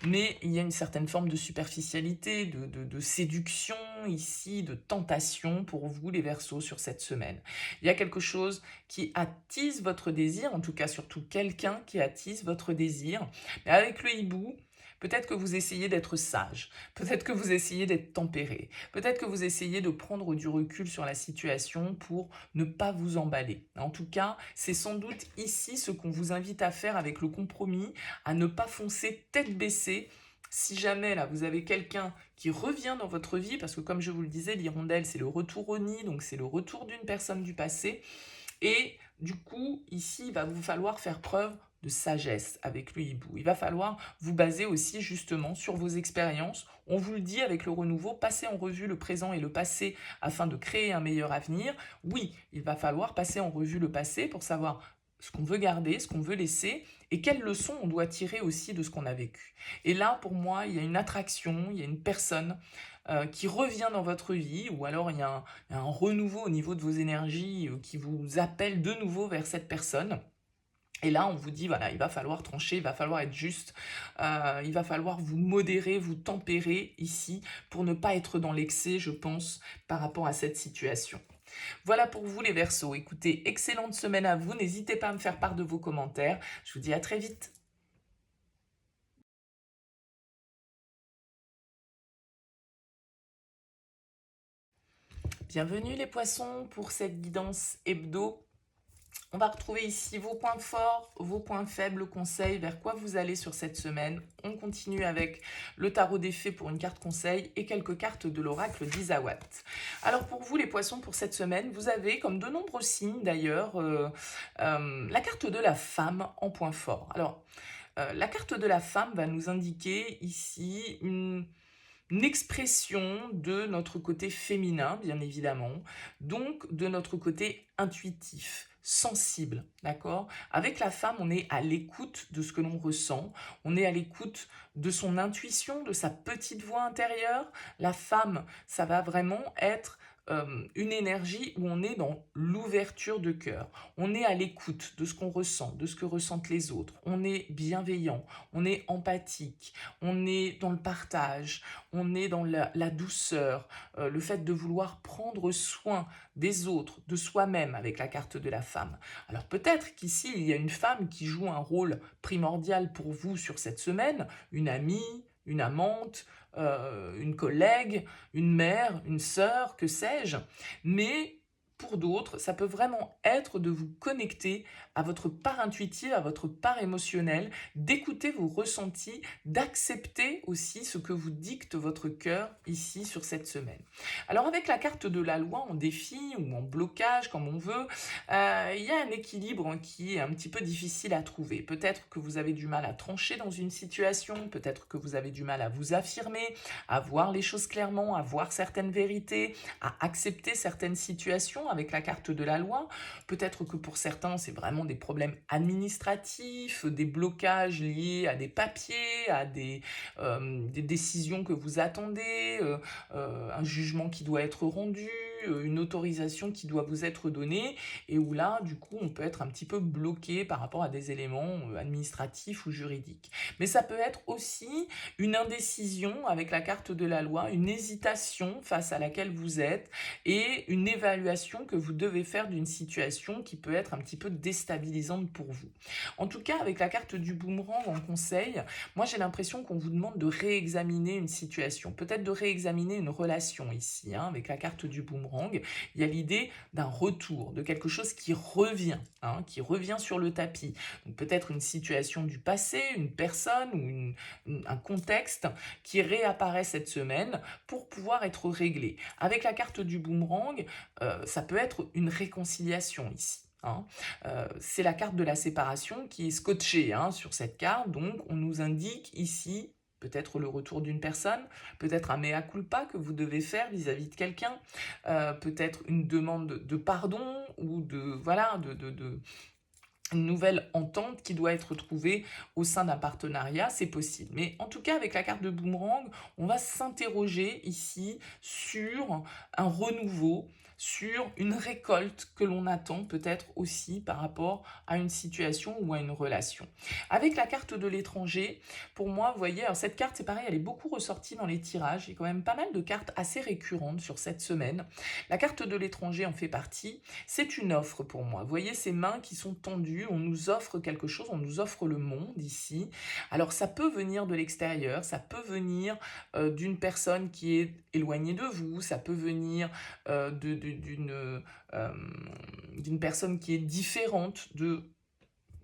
[SPEAKER 1] Mais il y a une certaine forme de superficialité, de séduction ici, de tentation pour vous, les Verseaux, sur cette semaine. Il y a quelque chose qui attise votre désir, en tout cas surtout quelqu'un qui attise votre désir. Mais avec le hibou, peut-être que vous essayez d'être sage, peut-être que vous essayez d'être tempéré, peut-être que vous essayez de prendre du recul sur la situation pour ne pas vous emballer. En tout cas, c'est sans doute ici ce qu'on vous invite à faire avec le compromis, à ne pas foncer tête baissée. Si jamais là vous avez quelqu'un qui revient dans votre vie, parce que comme je vous le disais, l'hirondelle c'est le retour au nid, donc c'est le retour d'une personne du passé, et du coup ici il va vous falloir faire preuve de sagesse avec le hibou. Il va falloir vous baser aussi justement sur vos expériences. On vous le dit avec le renouveau, passez en revue le présent et le passé afin de créer un meilleur avenir. Oui, il va falloir passer en revue le passé pour savoir ce qu'on veut garder, ce qu'on veut laisser et quelles leçons on doit tirer aussi de ce qu'on a vécu. Et là, pour moi, il y a une attraction, il y a une personne qui revient dans votre vie, ou alors il y a un renouveau au niveau de vos énergies qui vous appelle de nouveau vers cette personne. Et là, on vous dit, voilà, il va falloir trancher, il va falloir être juste, il va falloir vous modérer, vous tempérer ici pour ne pas être dans l'excès, je pense, par rapport à cette situation. Voilà pour vous les Verseaux. Écoutez, excellente semaine à vous. N'hésitez pas à me faire part de vos commentaires. Je vous dis à très vite. Bienvenue les poissons pour cette guidance hebdo. On va retrouver ici vos points forts, vos points faibles, conseils, vers quoi vous allez sur cette semaine. On continue avec le tarot des fées pour une carte conseil et quelques cartes de l'oracle d'Isawat. Alors pour vous les poissons, pour cette semaine, vous avez, comme de nombreux signes d'ailleurs, la carte de la femme en point fort. Alors, la carte de la femme va nous indiquer ici une expression de notre côté féminin, bien évidemment, donc de notre côté intuitif, sensible, d'accord? Avec la femme, on est à l'écoute de ce que l'on ressent, on est à l'écoute de son intuition, de sa petite voix intérieure. La femme, ça va vraiment être une énergie où on est dans l'ouverture de cœur. On est à l'écoute de ce qu'on ressent, de ce que ressentent les autres. On est bienveillant, on est empathique, on est dans le partage, on est dans la douceur, le fait de vouloir prendre soin des autres, de soi-même avec la carte de la femme. Alors peut-être qu'ici, il y a une femme qui joue un rôle primordial pour vous sur cette semaine, une amie, une amante, une collègue, une mère, une sœur, que sais-je. Mais pour d'autres, ça peut vraiment être de vous connecter à votre part intuitive, à votre part émotionnelle, d'écouter vos ressentis, d'accepter aussi ce que vous dicte votre cœur ici sur cette semaine. Alors avec la carte de la loi en défi ou en blocage, comme on veut, il y a un équilibre qui est un petit peu difficile à trouver. Peut-être que vous avez du mal à trancher dans une situation, peut-être que vous avez du mal à vous affirmer, à voir les choses clairement, à voir certaines vérités, à accepter certaines situations avec la carte de la loi. Peut-être que pour certains, c'est vraiment des problèmes administratifs, des blocages liés à des papiers, à des décisions que vous attendez, un jugement qui doit être rendu, une autorisation qui doit vous être donnée, et où là, du coup, on peut être un petit peu bloqué par rapport à des éléments administratifs ou juridiques. Mais ça peut être aussi une indécision avec la carte de la loi, une hésitation face à laquelle vous êtes, et une évaluation que vous devez faire d'une situation qui peut être un petit peu déstabilisante pour vous. En tout cas, avec la carte du boomerang en conseil, moi j'ai l'impression qu'on vous demande de réexaminer une situation, peut-être de réexaminer une relation ici, hein, avec la carte du boomerang. Il y a l'idée d'un retour, de quelque chose qui revient sur le tapis. Donc peut-être une situation du passé, une personne ou un contexte qui réapparaît cette semaine pour pouvoir être réglé. Avec la carte du boomerang, ça peut être une réconciliation ici. Hein. C'est la carte de la séparation qui est scotchée sur cette carte, donc on nous indique ici peut-être le retour d'une personne, peut-être un mea culpa que vous devez faire vis-à-vis de quelqu'un, peut-être une demande de pardon ou une nouvelle entente qui doit être trouvée au sein d'un partenariat, c'est possible. Mais en tout cas, avec la carte de boomerang, on va s'interroger ici sur un renouveau, sur une récolte que l'on attend peut-être aussi par rapport à une situation ou à une relation. Avec la carte de l'étranger, pour moi, vous voyez, alors cette carte, c'est pareil, elle est beaucoup ressortie dans les tirages. Il y a quand même pas mal de cartes assez récurrentes sur cette semaine. La carte de l'étranger en fait partie. C'est une offre pour moi. Vous voyez ces mains qui sont tendues, on nous offre quelque chose, on nous offre le monde ici. Alors ça peut venir de l'extérieur, ça peut venir d'une personne qui est éloignée de vous, ça peut venir euh, d'une personne qui est différente de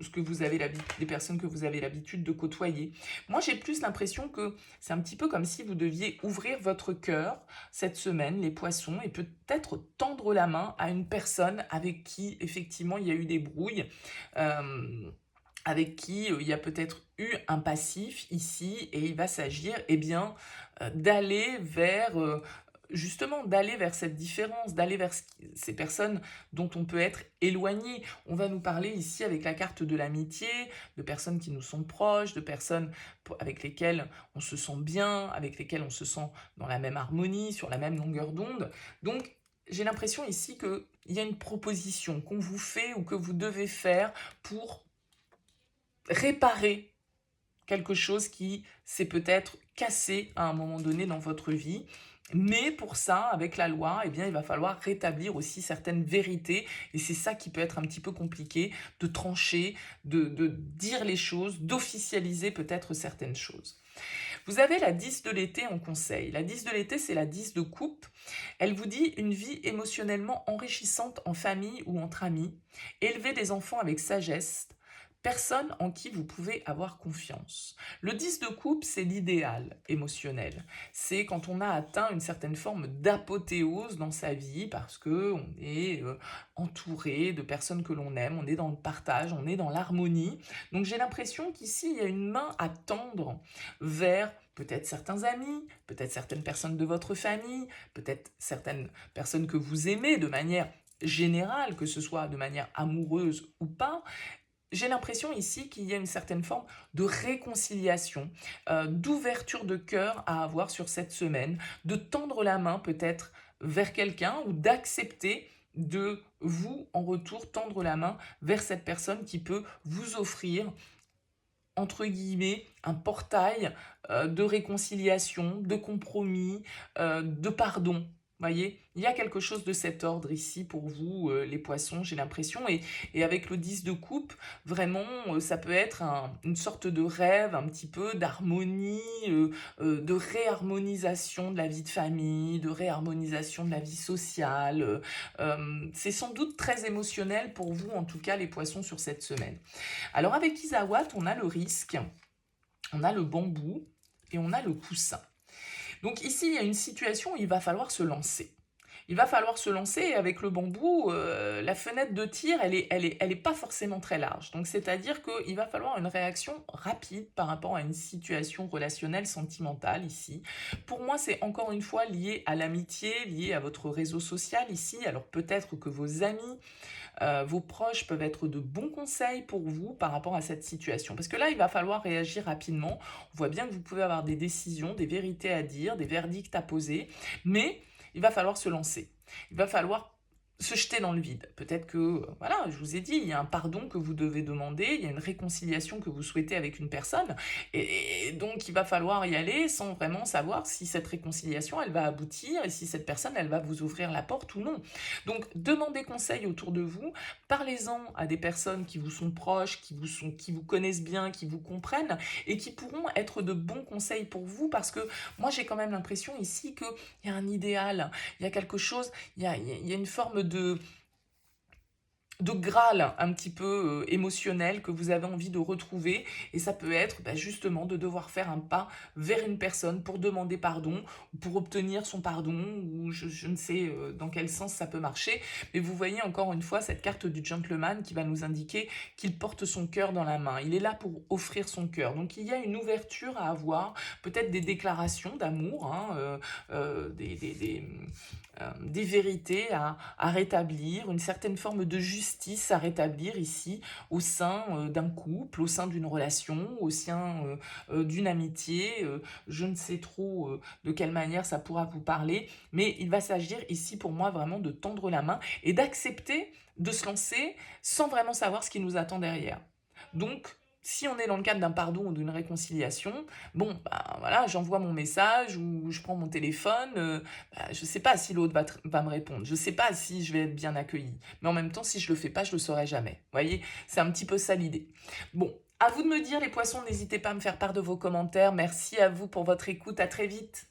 [SPEAKER 1] ce que vous avez des personnes que vous avez l'habitude de côtoyer. Moi, j'ai plus l'impression que c'est un petit peu comme si vous deviez ouvrir votre cœur cette semaine, les poissons, et peut-être tendre la main à une personne avec qui, effectivement, il y a eu des brouilles, avec qui il y a peut-être eu un passif ici, et il va s'agir, d'aller vers justement d'aller vers cette différence, d'aller vers ces personnes dont on peut être éloigné. On va nous parler ici avec la carte de l'amitié, de personnes qui nous sont proches, de personnes avec lesquelles on se sent bien, avec lesquelles on se sent dans la même harmonie, sur la même longueur d'onde. Donc, j'ai l'impression ici qu'il y a une proposition qu'on vous fait ou que vous devez faire pour réparer quelque chose qui s'est peut-être cassé à un moment donné dans votre vie. Mais pour ça, avec la loi, eh bien, il va falloir rétablir aussi certaines vérités. Et c'est ça qui peut être un petit peu compliqué, de trancher, de dire les choses, d'officialiser peut-être certaines choses. Vous avez la 10 de l'été en conseil. La 10 de l'été, c'est la 10 de coupe. Elle vous dit une vie émotionnellement enrichissante en famille ou entre amis, élever des enfants avec sagesse, personne en qui vous pouvez avoir confiance. Le 10 de coupe, c'est l'idéal émotionnel. C'est quand on a atteint une certaine forme d'apothéose dans sa vie parce que on est entouré de personnes que l'on aime, on est dans le partage, on est dans l'harmonie. Donc j'ai l'impression qu'ici, il y a une main à tendre vers peut-être certains amis, peut-être certaines personnes de votre famille, peut-être certaines personnes que vous aimez de manière générale, que ce soit de manière amoureuse ou pas. J'ai l'impression ici qu'il y a une certaine forme de réconciliation, d'ouverture de cœur à avoir sur cette semaine, de tendre la main peut-être vers quelqu'un ou d'accepter de vous, en retour, tendre la main vers cette personne qui peut vous offrir entre guillemets, un portail de réconciliation, de compromis, de pardon. Voyez, il y a quelque chose de cet ordre ici pour vous, les poissons, j'ai l'impression. Et avec le 10 de coupe, vraiment, ça peut être une sorte de rêve, un petit peu d'harmonie, de réharmonisation de la vie de famille, de réharmonisation de la vie sociale. C'est sans doute très émotionnel pour vous, en tout cas, les poissons, sur cette semaine. Alors avec Isawat, on a le risque, on a le bambou et on a le coussin. Donc ici, il y a une situation où il va falloir se lancer. Il va falloir se lancer et avec le bambou, la fenêtre de tir, elle est pas forcément très large. Donc c'est-à-dire qu'il va falloir une réaction rapide par rapport à une situation relationnelle sentimentale ici. Pour moi, c'est encore une fois lié à l'amitié, lié à votre réseau social ici. Alors peut-être que vos amis, vos proches peuvent être de bons conseils pour vous par rapport à cette situation. Parce que là, il va falloir réagir rapidement. On voit bien que vous pouvez avoir des décisions, des vérités à dire, des verdicts à poser, mais il va falloir se lancer. Il va falloir se jeter dans le vide. Peut-être que, voilà, je vous ai dit, il y a un pardon que vous devez demander, il y a une réconciliation que vous souhaitez avec une personne, et donc il va falloir y aller sans vraiment savoir si cette réconciliation, elle va aboutir, et si cette personne, elle va vous ouvrir la porte ou non. Donc, demandez conseil autour de vous, parlez-en à des personnes qui vous sont proches, qui vous connaissent bien, qui vous comprennent, et qui pourront être de bons conseils pour vous, parce que moi, j'ai quand même l'impression ici qu'il y a un idéal, il y a quelque chose, il y a une forme de Graal un petit peu émotionnel que vous avez envie de retrouver. Et ça peut être justement de devoir faire un pas vers une personne pour demander pardon, ou pour obtenir son pardon, ou je ne sais dans quel sens ça peut marcher. Mais vous voyez encore une fois cette carte du gentleman qui va nous indiquer qu'il porte son cœur dans la main. Il est là pour offrir son cœur. Donc il y a une ouverture à avoir, peut-être des déclarations d'amour, hein, des vérités à rétablir, une certaine forme de justice à rétablir ici au sein d'un couple, au sein d'une relation, au sein d'une amitié. Je ne sais trop de quelle manière ça pourra vous parler, mais il va s'agir ici pour moi vraiment de tendre la main et d'accepter de se lancer sans vraiment savoir ce qui nous attend derrière. Donc, si on est dans le cadre d'un pardon ou d'une réconciliation, bon, bah, voilà, j'envoie mon message ou je prends mon téléphone, je sais pas si l'autre va me répondre, je sais pas si je vais être bien accueillie, mais en même temps, si je le fais pas, je le saurai jamais. Vous voyez, c'est un petit peu ça l'idée. Bon, à vous de me dire les poissons, n'hésitez pas à me faire part de vos commentaires. Merci à vous pour votre écoute, à très vite.